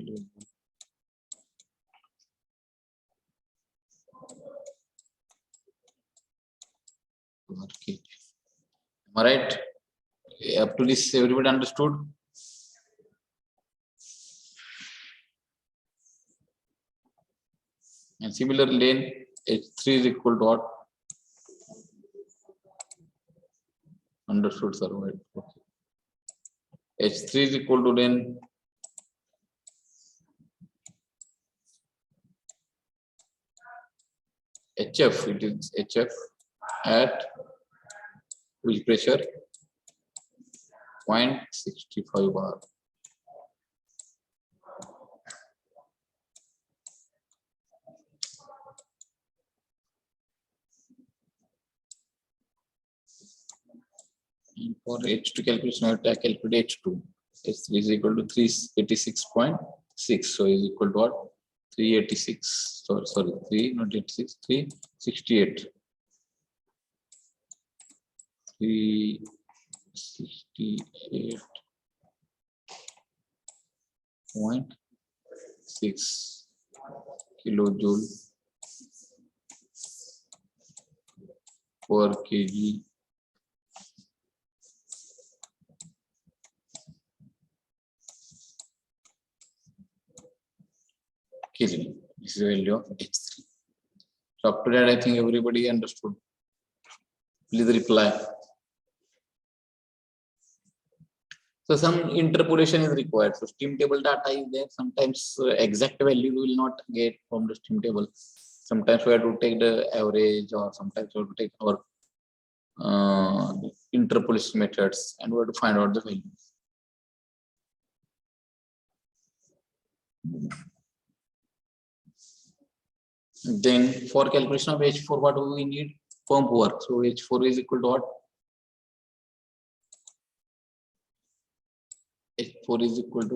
Am I right? Up to this, everybody understood? And similar lane H3 is equal to what? Understood, sir. Right. Okay. H3 is equal to then HF. It is HF at which pressure? 0.65 bar. And for H2 calculation, I have to calculate H2. H3 is equal to 386.6. So is equal to what? 386. Sorry, 3, not 86, 368. 368.6 kilojoule per kg Kelvin. This is the value of H3. So up to that, I think everybody understood. Please reply. So some interpolation is required. So steam table data is there. Sometimes exact value we will not get from the steam table. Sometimes we have to take the average, or sometimes we have to take our interpolation methods, and we have to find out the value. Then for calculation of H4, what do we need? Pump work. So H4 is equal to what? H4 is equal to,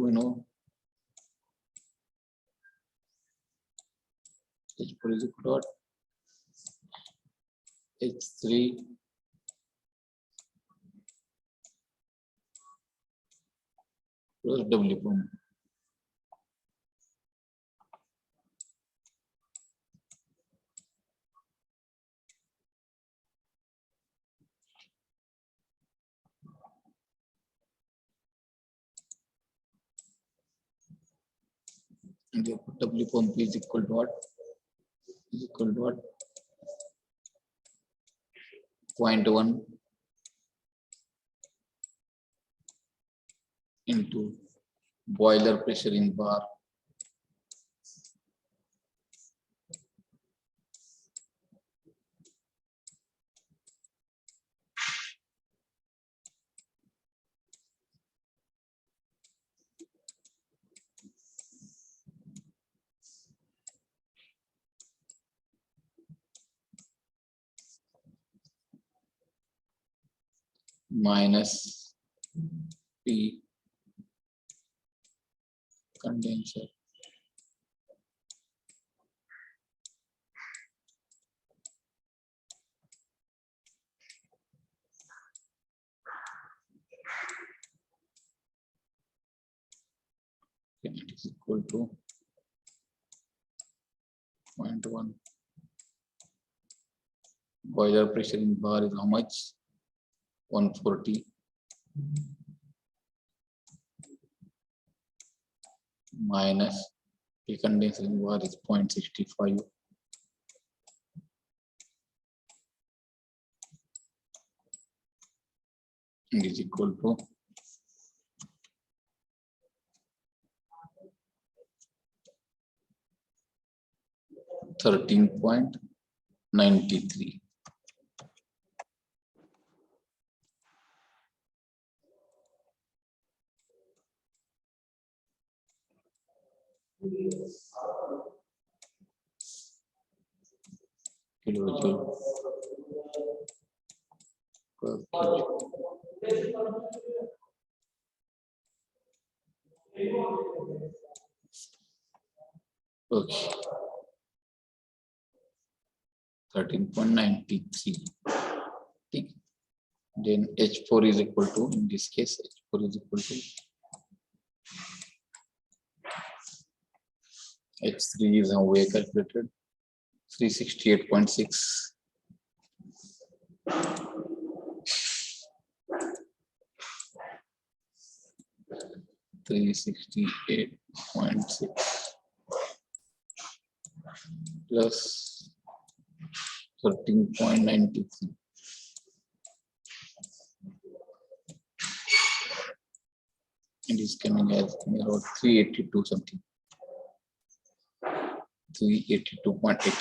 H4 is equal to what? H3 plus W pump. And therefore W pump is equal to what? Is equal to what? 0.1 into boiler pressure in bar minus P condenser it is equal to 0.1. Boiler pressure in bar is how much? 140 minus the condenser in bar is 0.65. And is equal to 13.93. Kilojoule per kilo. Okay. 13.93. Then H4 is equal to, in this case, H4 is equal to H3 is how we calculated 368.6. $368.6 plus 13.93. It is coming as around 382 something. 382.83.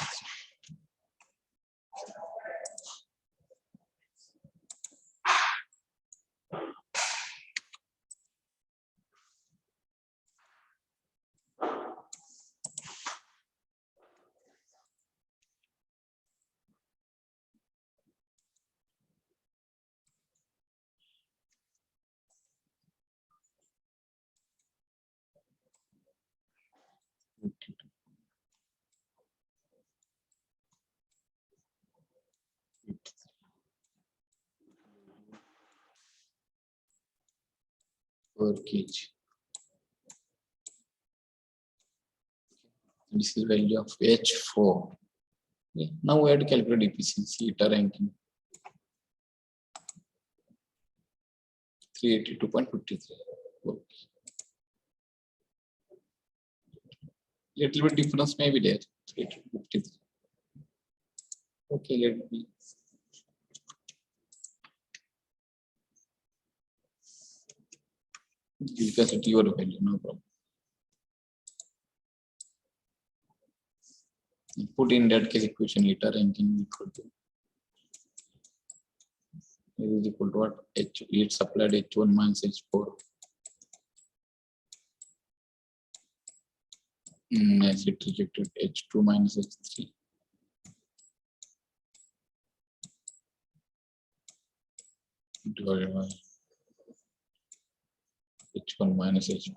Per kg. This is value of H4. Okay. Now we have to calculate efficiency, ITER ranking. 382.53. Okay. Little bit difference may be there. 353. Okay, let me. You can set your value, no problem. Put in that case equation ITER ranking equal to. It is equal to what? It's applied H1 minus H4. As it rejected H2 minus H3. Divided by H1 minus H4.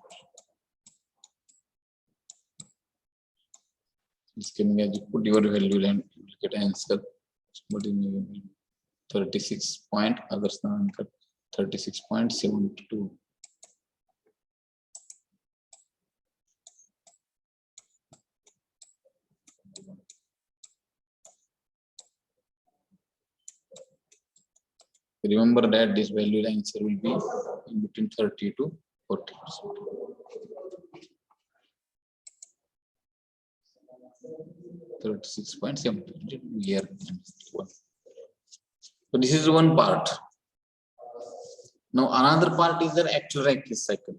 It's coming as you put your value and you will get an answer. 36 point, others 36.72. Remember that this value answer will be in between 30 to 40%. Here. So this is one part. Now another part is the actual Rankine cycle.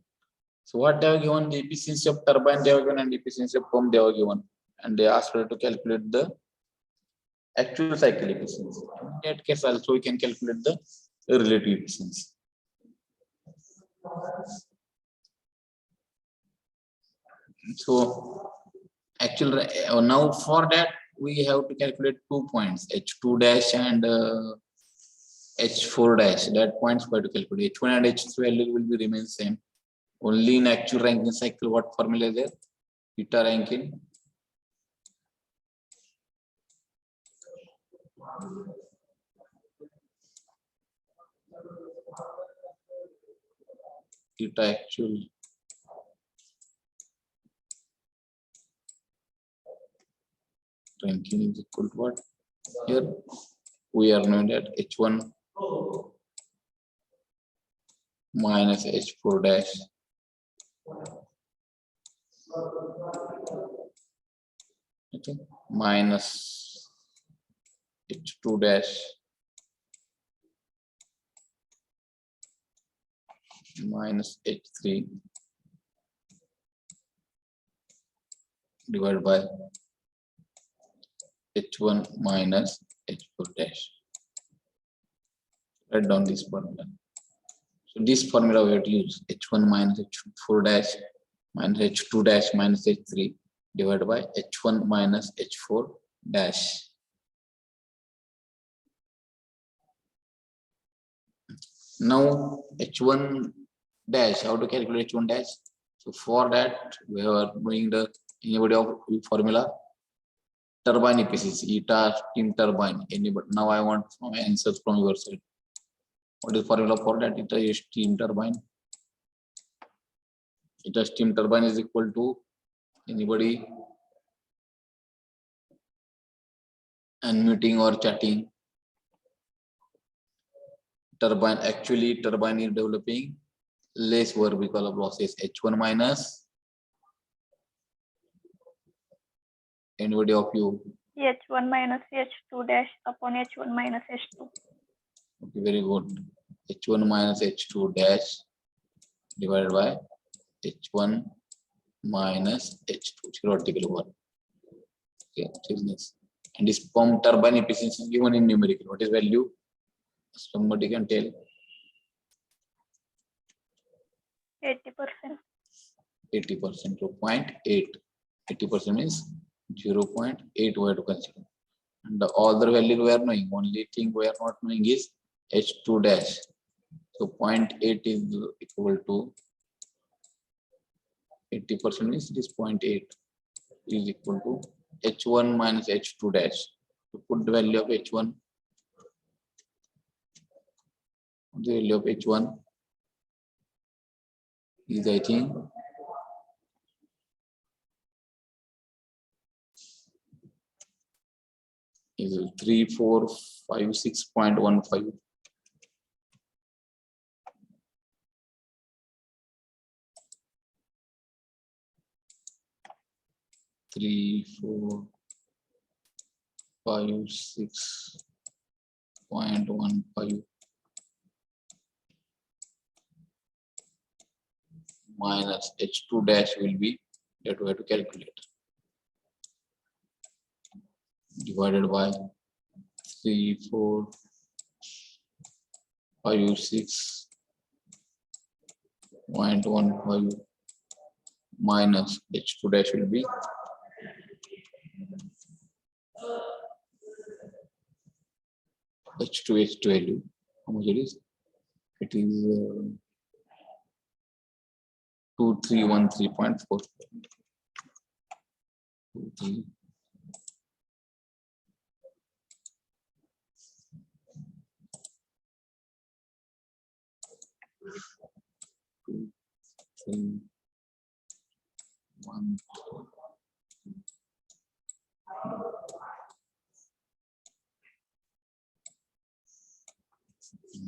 So what they have given, the efficiency of turbine they have given and efficiency of pump they have given, and they asked her to calculate the actual cycle efficiency. In that case also we can calculate the relative efficiency. So actual now for that we have to calculate 2 points, H2 dash and H4 dash. That points we have to calculate. H1 and H3 value will be remain same. Only in actual Rankine cycle, what formula is there? ITER ranking. ITER actual rankine is equal to what? Here we are knowing that H1 minus H4 dash okay, minus H2 dash minus H3 divided by H1 minus H4 dash. Write down this formula. So this formula we have to use H1 minus H4 dash minus H2 dash minus H3 divided by H1 minus H4 dash. Now H1 dash, how to calculate H1 dash? So for that we are doing the anybody of formula turbine efficiency, eta steam turbine. Anybody now I want some answers from your side. What is formula for that? Eta is steam turbine. Eta steam turbine is equal to anybody unmuting or chatting. Turbine actually turbine is developing less work because of losses. H1 minus anybody of you? H1 minus H2 dash upon H1 minus H2. Okay, very good. H1 minus H2 dash divided by H1 minus H2 theoretical one. Okay, business. And this pump turbine efficiency is given in numerical. What is value? Somebody can tell. 80%. 80%. So 0.8. 80% means 0.8 we have to consider. And the other value we are knowing. Only thing we are not knowing is H2 dash. So 0.8 is equal to 80% means this 0.8 is equal to H1 minus H2 dash. To put the value of H1, the value of H1 is I think is 3456.15. Three, 4, 5, 6.15 minus H2 dash will be that we have to calculate divided by 3, 4, 5, 6.15 minus H2 dash will be H2 value. How much it is? It is 2313.4. 23. One.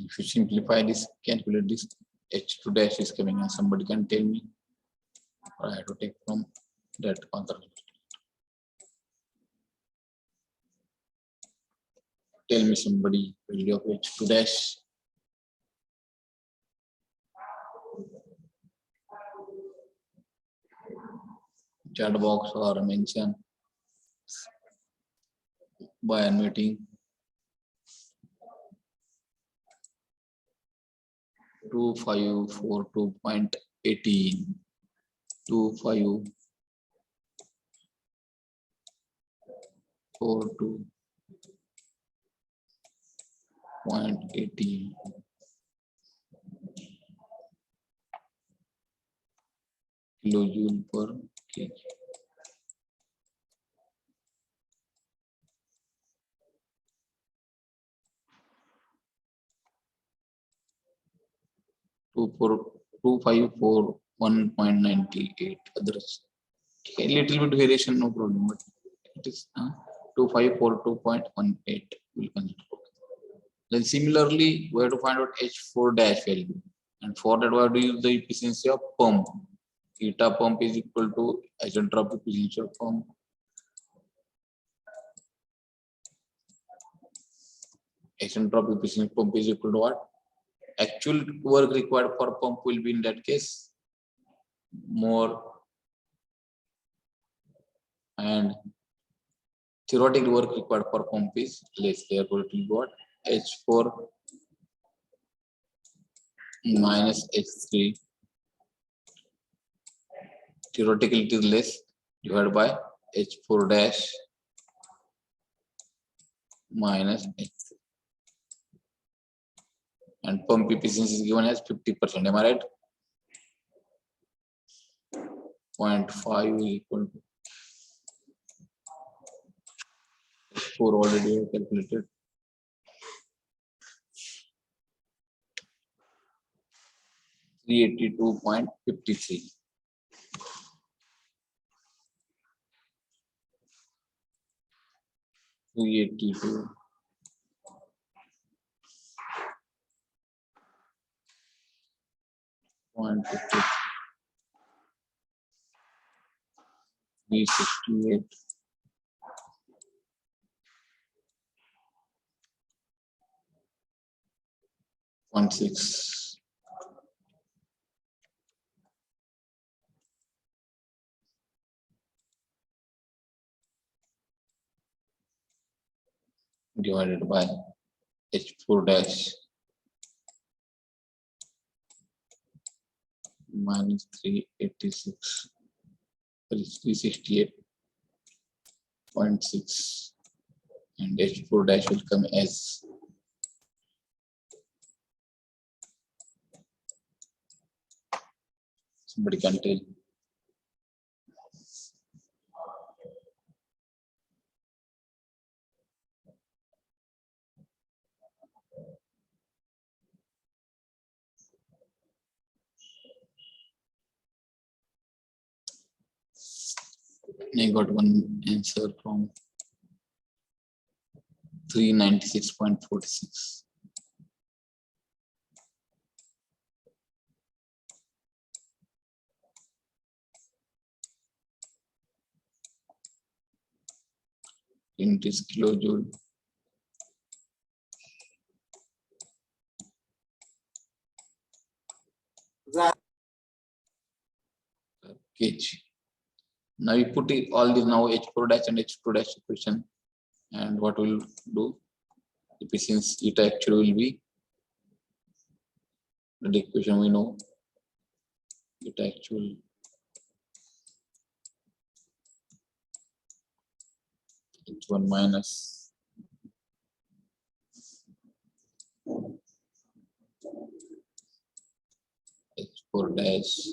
If you simplify this, calculate this, H2 dash is coming, and somebody can tell me, or I have to take from that other. Tell me somebody value of H2 dash. Chat box or mention by unmuting. 2542.18. 2542.18. kilojoule per kg. Two 2541.98 others. A little bit variation, no problem, but it is 2542.18 will consider. Then similarly, we have to find out H4 dash value. And for that, we have to use the efficiency of pump. Eta pump is equal to isentropic efficiency of pump. Isentropic efficiency of pump is equal to what? Actual work required for pump will be in that case more, and theoretical work required for pump is less. Therefore, it will be what? H4 minus H3. Theoretically, it is less divided by H4 dash minus H3. And pump efficiency is given as 50%. Am I right? 0.5 is equal to 4 already have calculated. 382.53. .53. Point 368.6. Divided by H4 dash minus 386, 368.6, and H4 dash will come as somebody can tell. I got one answer from 396.46. In this kilojoule. Kg. Now we put it all this now H4 dash and H2 dash equation, and what we'll do, efficiency eta actual will be the equation we know, eta actual H1 minus H4 dash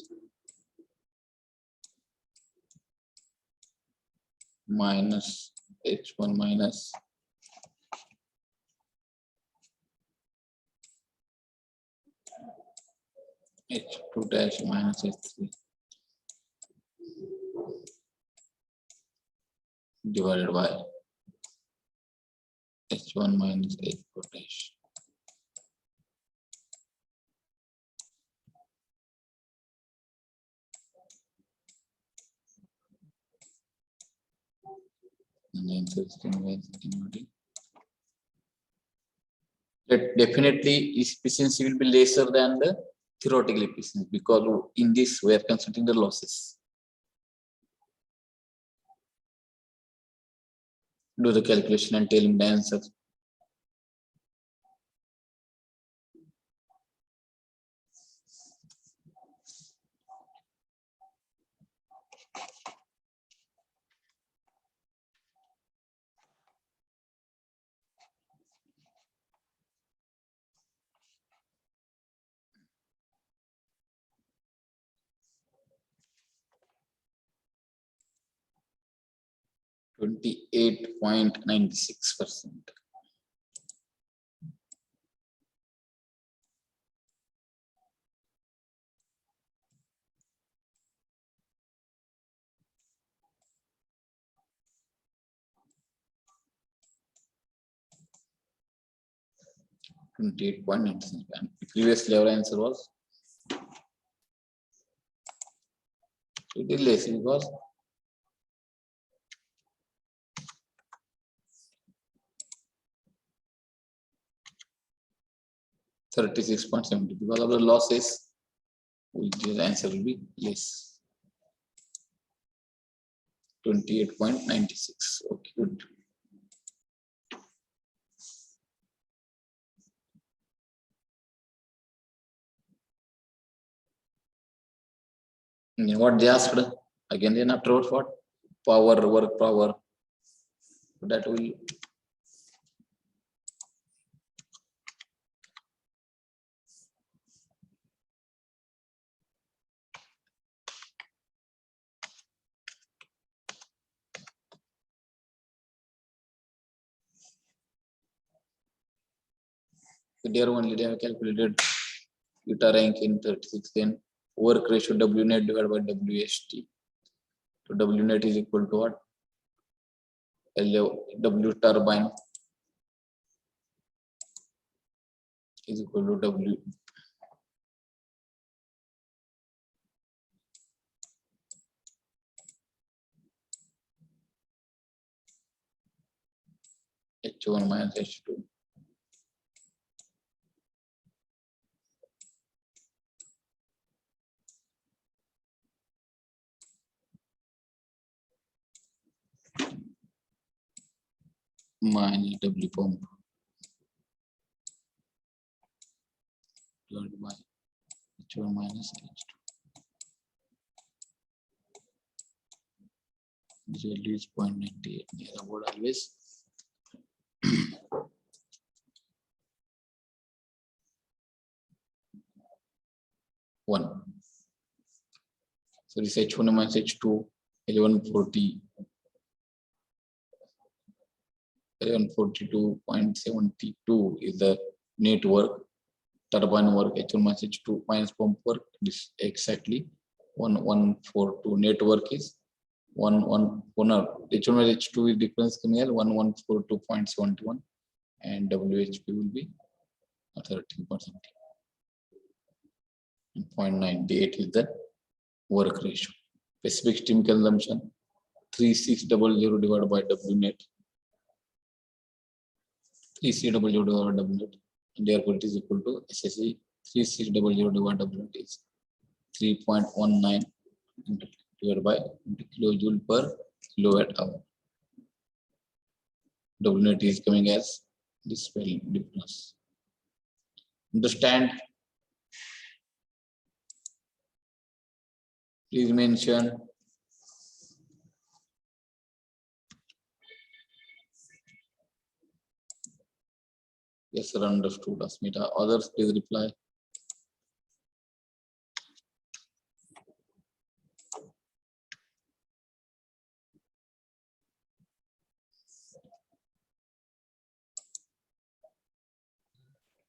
minus H1 minus H2 dash minus H3 divided by H1 minus H4 dash. And the answer is inverting. That definitely efficiency will be lesser than the theoretical efficiency, because in this we are considering the losses. Do the calculation and tell him the answer. .96%. 28.96. And previously our answer was it is less because $36.70 because of the losses, the answer will be less. 28.96. Okay, good. And what they asked again, then afterwards what? Power, work power. That will there only they have calculated eta rank in 36, then work ratio W net divided by WST. So W net is equal to what? W turbine is equal to W H1 minus H2. Minus W pump divided by H1 minus H2. This value is 0.98 near about always. One. So this H1 minus H2, 1142.72 is the net work, turbine work, H1 minus H2 minus pump work. This exactly 1142. Net work is 1 H1 minus H2 is difference coming as 1142.71 and WHP will be 13%. And 0.98 is the work ratio. Specific steam consumption 3600 divided by W net. 3600 divided by W net. And therefore it is equal to SSE 3600 divided by W net is 3.19 divided by kilojoule per kilowatt hour. W net is coming as this value difference. Understand? Please mention. Yes, sir, understood. Asmita. Others, please reply.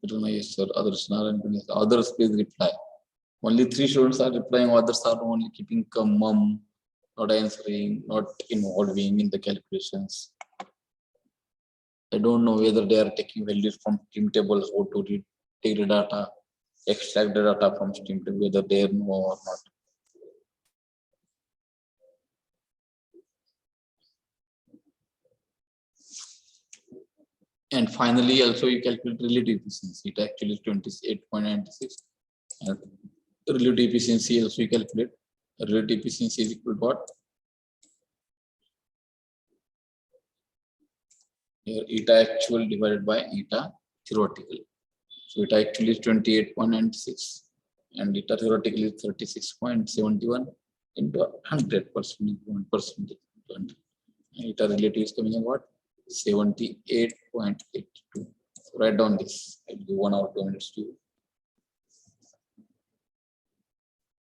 Yes, sir. Others, please reply. Only 3 students are replying. Others are only keeping mum, not answering, not involving in the calculations. I don't know whether they are taking values from stream tables or to read, take the data, extract the data from stream table, whether they know or not. And finally, also you calculate relative efficiency. It actually is 28.96. And relative efficiency also you calculate. Relative efficiency is equal to what? Here, eta actual divided by eta theoretical. So eta actually is 28.96 and eta theoretical is 36.71 into 100%. 1%. And eta relative is coming in what? 78.82. So write down this. I'll give 1 hour 2 minutes to you.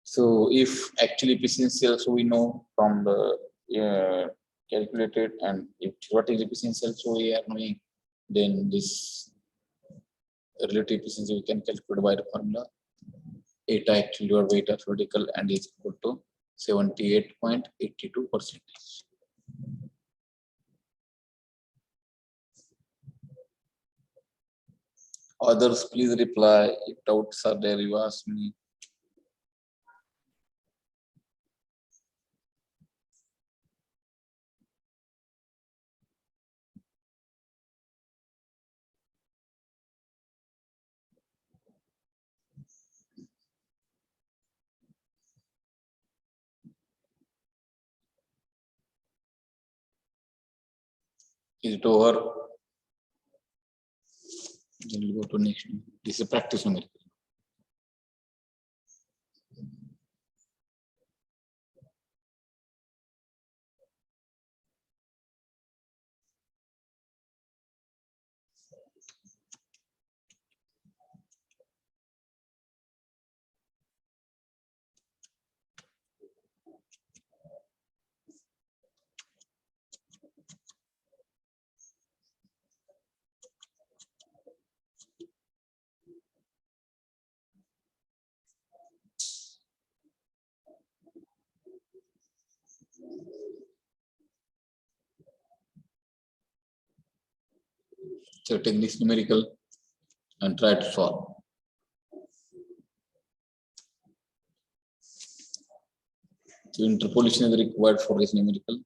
So if actually efficiency also we know from the calculated, and if theoretical efficiency also we are knowing, then this relative efficiency we can calculate by the formula eta actual divided by eta theoretical and is equal to 78.82%. Others, please reply. If doubts are there, you ask me. Is it over? Then we'll go to next. This is practice numerical. So take this numerical and try to solve. So interpolation is required for this numerical.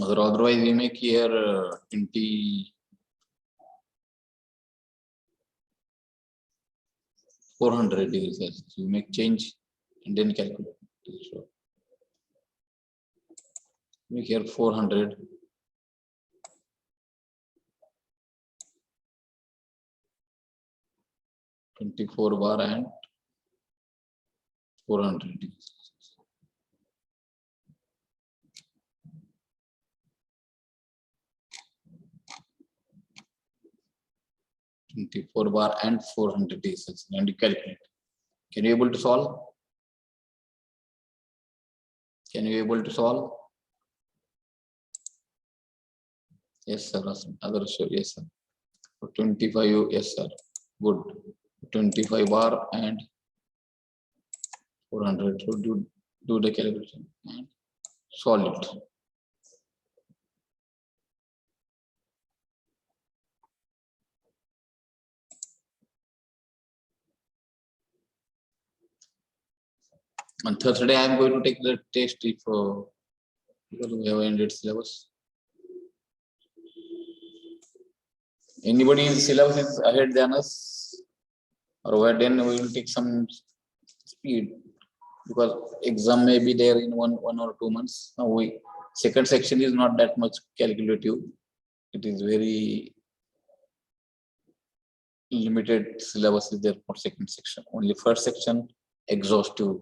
Otherwise, we make here 400 degrees Celsius. You make change and then calculate. So make here 400. (24 bar) and 400 degrees. 24 bar and 400 degrees Celsius, and you calculate. Can you able to solve? Can you able to solve? Yes, sir. Others, yes, sir. 25, yes, sir. Good. 25 bar and 400. So do the calculation and solve it. On Thursday, I am going to take the test if because we have ended syllabus. Anybody's syllabus is ahead than us, or then we will take some speed because exam may be there in one or 2 months. Now second section is not that much calculative. It is very limited syllabus is there for second section. Only first section exhaustive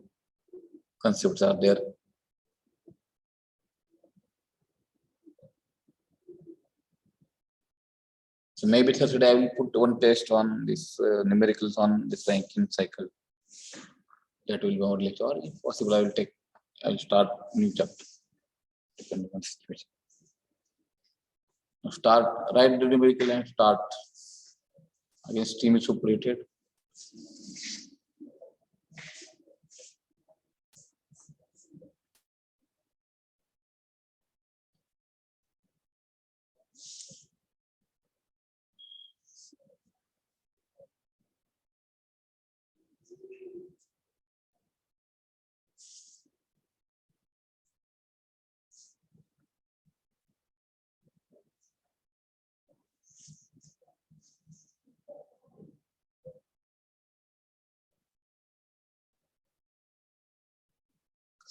concepts are there. So maybe Thursday I will put one test on this numericals on this ranking cycle. That will be our lecture. Or if possible, I will start new chapter depending on situation. Now start, write the numerical and start. Again, stream is operated.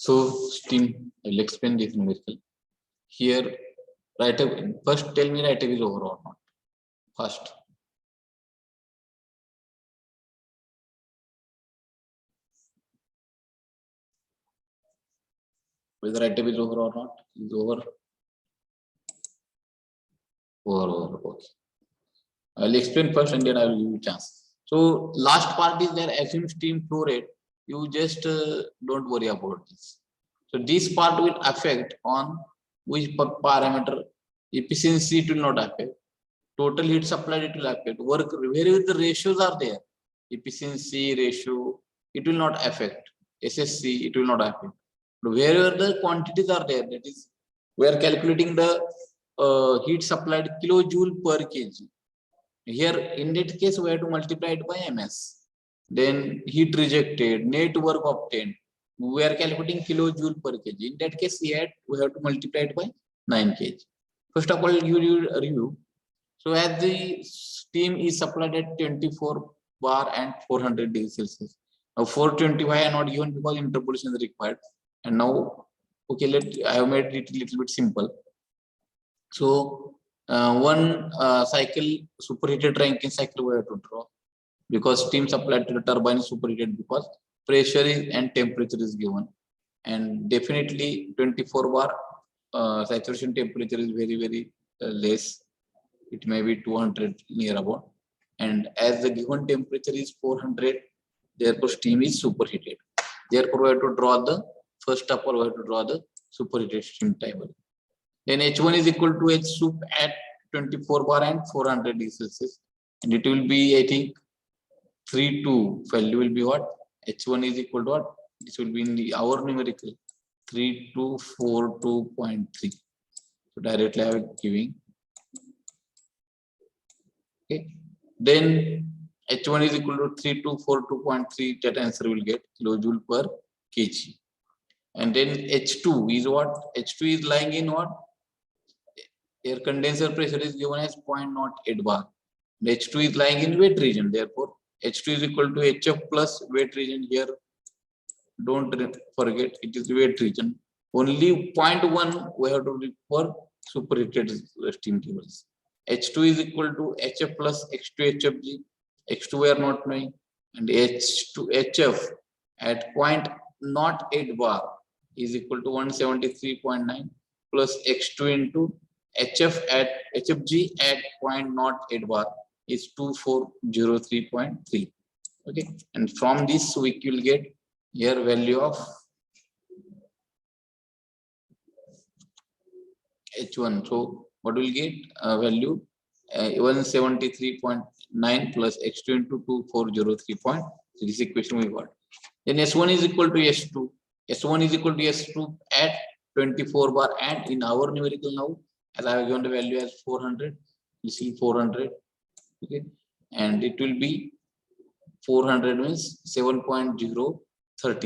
So stream, I will explain this numerical. Here, write up. First, tell me write up is over or not. First. Whether write up is over or not. Is over. Over. Okay. I will explain first and then I will give you a chance. So last part is there, assume stream flow rate. You just don't worry about this. So this part will affect on which parameter? Efficiency it will not affect. Total heat supplied it will affect. Work wherever the ratios are there, efficiency ratio it will not affect. SSC it will not affect. But wherever the quantities are there, that is, we are calculating the heat supplied kilojoule per kg. Here in that case we have to multiply it by ms. Then heat rejected, net work obtained, we are calculating kilojoule per kg. In that case we have to multiply it by 9 kg. First of all, you review. So as the steam is supplied at 24 bar and 400 degrees Celsius. Now 425 are not given because interpolation is required. And now, okay, I have made it a little bit simple. So one cycle, superheated Rankine cycle we have to draw, because steam supplied to the turbine is superheated because pressure is and temperature is given. And definitely 24 bar saturation temperature is very, very less. It may be 200 near about, and as the given temperature is 400, therefore steam is superheated. Therefore we have to draw the first of all, we have to draw the superheated steam table. Then H1 is equal to H sup at 24 bar and 400 degrees Celsius, and it will be, I think, 32 value will be what? H1 is equal to what? This will be in the our numerical 3242.3. So directly I am giving. Okay. Then H1 is equal to 3242.3. That answer will get kilojoule per kg. And then H2 is what? H2 is lying in what? Air condenser pressure is given as 0.08 bar. H2 is lying in wet region. Therefore, H2 is equal to HF plus wet region. Here, don't forget, it is wet region. Only 0.1 we have to look for superheated steam cables. H2 is equal to HF plus X2 HFG. X2 we are not knowing, and H2 HF at 0.08 bar is equal to 173.9 plus X2 into HF at HFG at 0.08 bar is 2403.3. Okay, and from this we will get here value of H1. So what will get value 173.9 plus X2 into 2403. This equation we got. Then S1 is equal to S2. S1 is equal to S2 at 24 bar, and in our numerical now, as I have given the value as 400, you see 400. Okay, and it will be 400 means 7.038. So it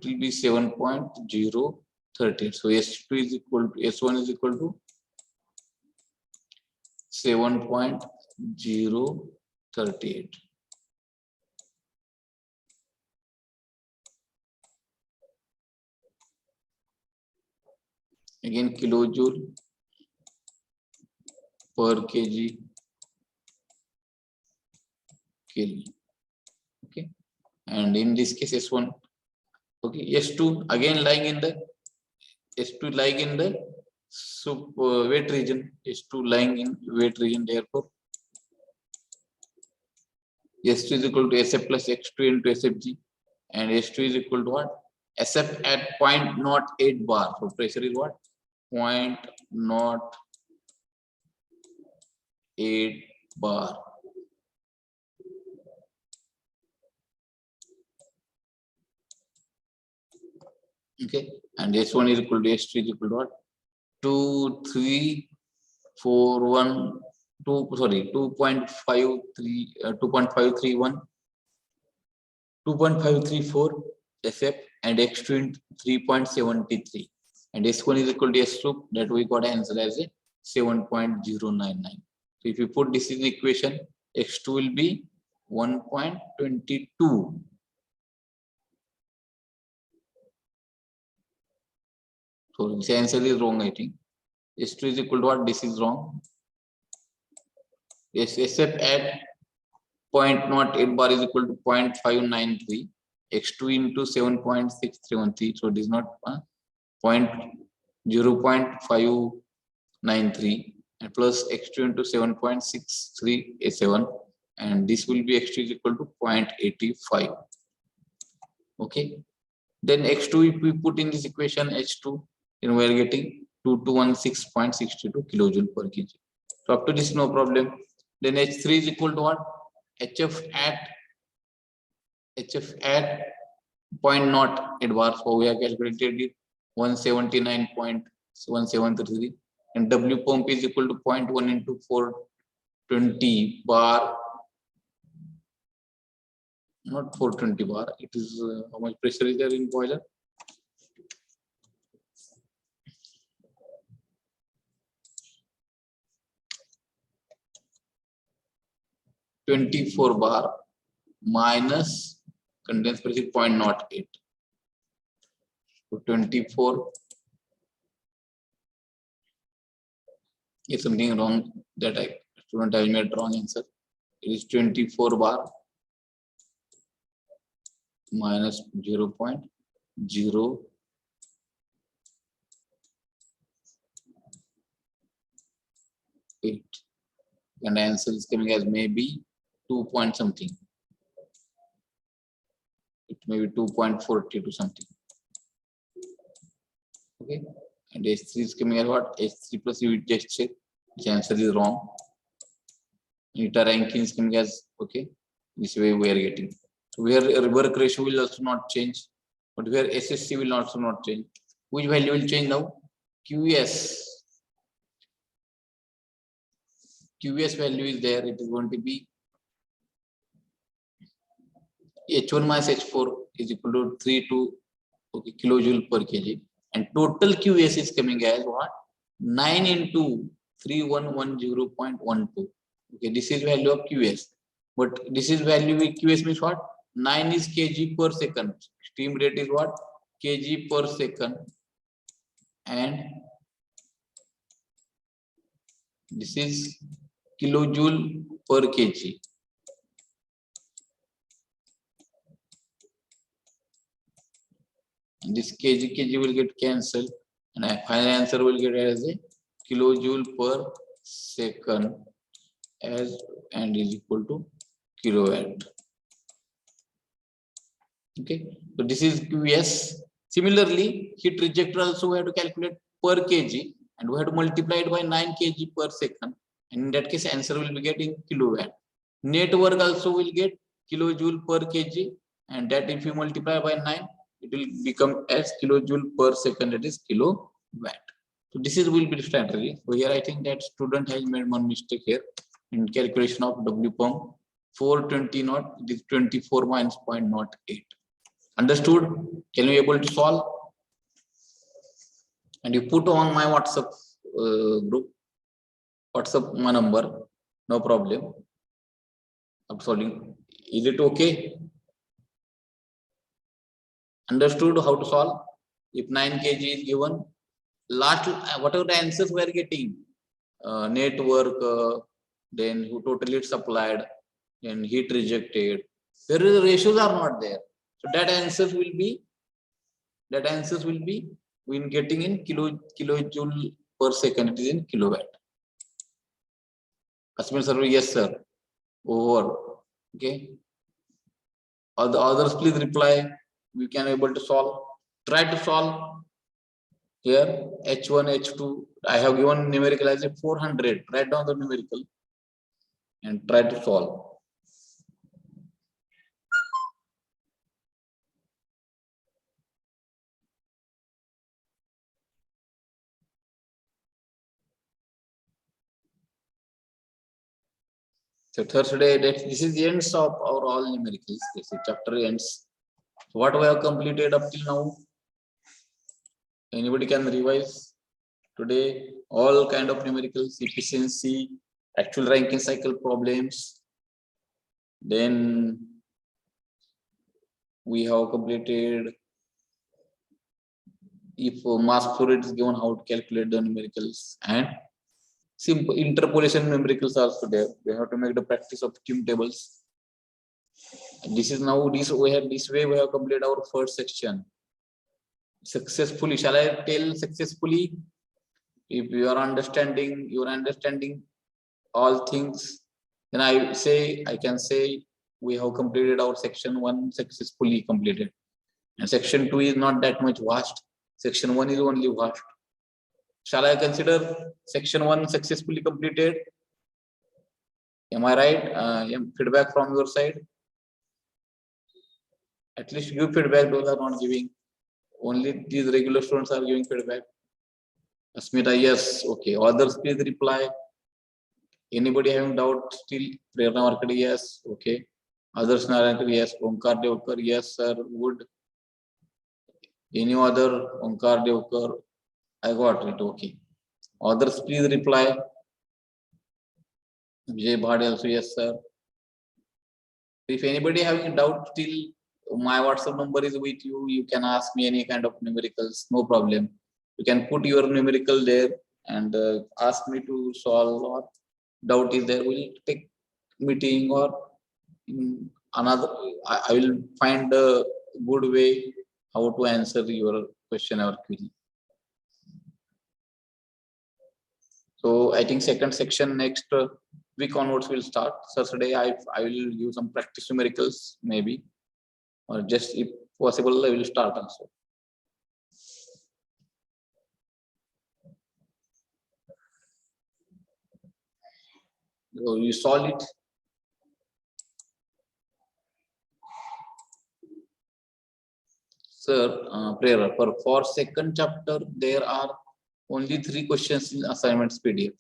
will be 7.038. So S2 is equal to S1 is equal to 7.038. Again, kilojoule per kg Kelvin. Okay, and in this case S1. Okay, S2 again lying in the wet region. S2 lying in wet region. Therefore, S2 is equal to SF plus X2 into SFG, and S2 is equal to what? SF at 0.08 bar. So pressure is what? 0.08 bar. Okay, and S1 is equal to S2 is equal to what? 2.531 2.534 SF, and X2 into 3.73, and S1 is equal to S2, that we got answer as a 7.099. So if you put this in the equation, X2 will be 1.22. So this answer is wrong, I think. S2 is equal to what? This is wrong. Yes, SF at 0.08 bar is equal to 0.593. X2 into 7.6313. So this is not 0.593, and plus X2 into 7.6387, and this will be X2 is equal to 0.85. Okay, then X2 if we put in this equation H2, then we are getting 2216.62 kilojoule per kg. So up to this, no problem. Then H3 is equal to what? HF at 0.08 bar. So we have calculated it 179.1733, and W pump is equal to 0.1 into 420 bar. Not 420 bar. It is how much pressure is there in boiler? 24 bar minus condensed pressure 0.08. So 24 is something wrong that student has made wrong answer. It is 24 bar minus 0.08, and answer is coming as maybe 2 point something. It may be 2.42 something. Okay, and H3 is coming as what? H3 plus you just check. The answer is wrong. Eta rankine is coming as okay. This way we are getting. So where work ratio will also not change, but where SSC will also not change. Which value will change now? QS. QS value is there. It is going to be H1 minus H4 is equal to 32 kilojoule per kg, and total QS is coming as what? 9 into 3110.12. Okay, this is value of QS, but this is value of QS means what? 9 is kg per second. Steam rate is what? Kg per second, and this is kilojoule per kg. And this kg will get cancelled, and a final answer will get as a kilojoule per second as and is equal to kilowatt. Okay, so this is QS. Similarly, heat rejector also we have to calculate per kg, and we have to multiply it by 9 kg per second, and in that case answer will be getting kilowatt. Net work also will get kilojoule per kg, and that if you multiply by 9, it will become as kilojoule per second, that is kilowatt. So this is will be the strategy. So here I think that student has made one mistake here in calculation of W pump. 420 not, it is 24 minus 0.08. Understood? Can you able to solve? And you put on my WhatsApp group, WhatsApp my number, no problem. I'm solving. Is it okay? Understood how to solve? If 9 kg is given, last whatever the answers we are getting, network, then who totally supplied, and heat rejected, there is ratios are not there. So that answers will be when getting in kilojoule per second, it is in kilowatt. Customer service, yes sir. Over. Okay. All the others please reply. We can able to solve. Try to solve. Here H1, H2. I have given numerical as a 400. Write down the numerical and try to solve. So Thursday, this is the ends of our all numericals. This is chapter ends. So what we have completed up till now? Anybody can revise today? All kind of numericals, efficiency, actual Rankine cycle problems. Then we have completed if mass flow rate is given, how to calculate the numericals, and simple interpolation numericals also there. We have to make the practice of cum tables. And this is now this way we have completed our first section successfully. Shall I tell successfully? If you are understanding all things, then I can say we have completed our section 1 successfully completed, and section 2 is not that much vast. Section 1 is only vast. Shall I consider section 1 successfully completed? Am I right? Feedback from your side? At least give feedback. Those are not giving. Only these regular students are giving feedback. Asmita, yes. Okay. Others, please reply. Anybody having doubt still? Prerna Markade, yes. Okay. Others, Narayan, yes. Omkar Devkar, yes, sir. Good. Any other? Omkar Devkar, I got it. Okay. Others, please reply. Vijay Bhade also, yes, sir. If anybody having doubt still, my WhatsApp number is with you. You can ask me any kind of numericals, no problem. You can put your numerical there and ask me to solve, or doubt is there. We'll take meeting, or another. I will find a good way how to answer your question or query. So I think second section next week onwards will start. Saturday I will use some practice numericals maybe, or just if possible I will start also. So you solve it. Sir, prayer for second chapter there are only 3 questions in assignments PDF.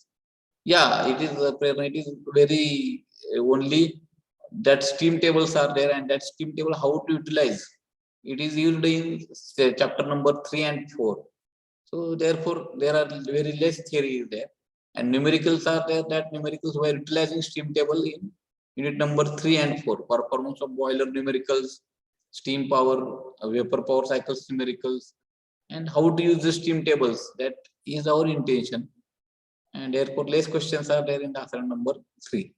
Yeah, it is prayer. It is very only that stream tables are there, and that stream table how to utilize. It is used in chapter number 3 and 4. So therefore, there are very less theory there, and numericals are there. That numericals were utilizing stream table in unit number 3 and 4. Performance of boiler numericals, steam power, vapor power cycles numericals, and how to use the stream tables. That is our intention, and therefore less questions are there in the assignment number 3,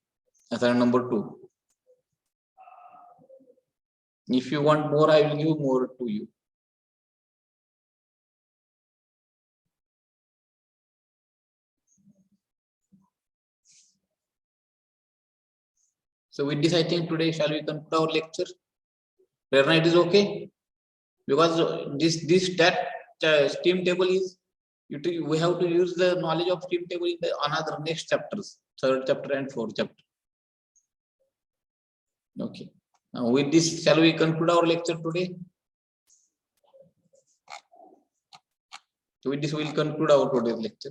assignment number 2. If you want more, I will give more to you. So with this, I think today shall we conclude our lecture? Prerna, it is okay, because this steam table is we have to use the knowledge of steam table in the another next chapters, 3rd chapter and 4th chapter. Okay. Now with this, shall we conclude our lecture today? So with this, we will conclude our today's lecture.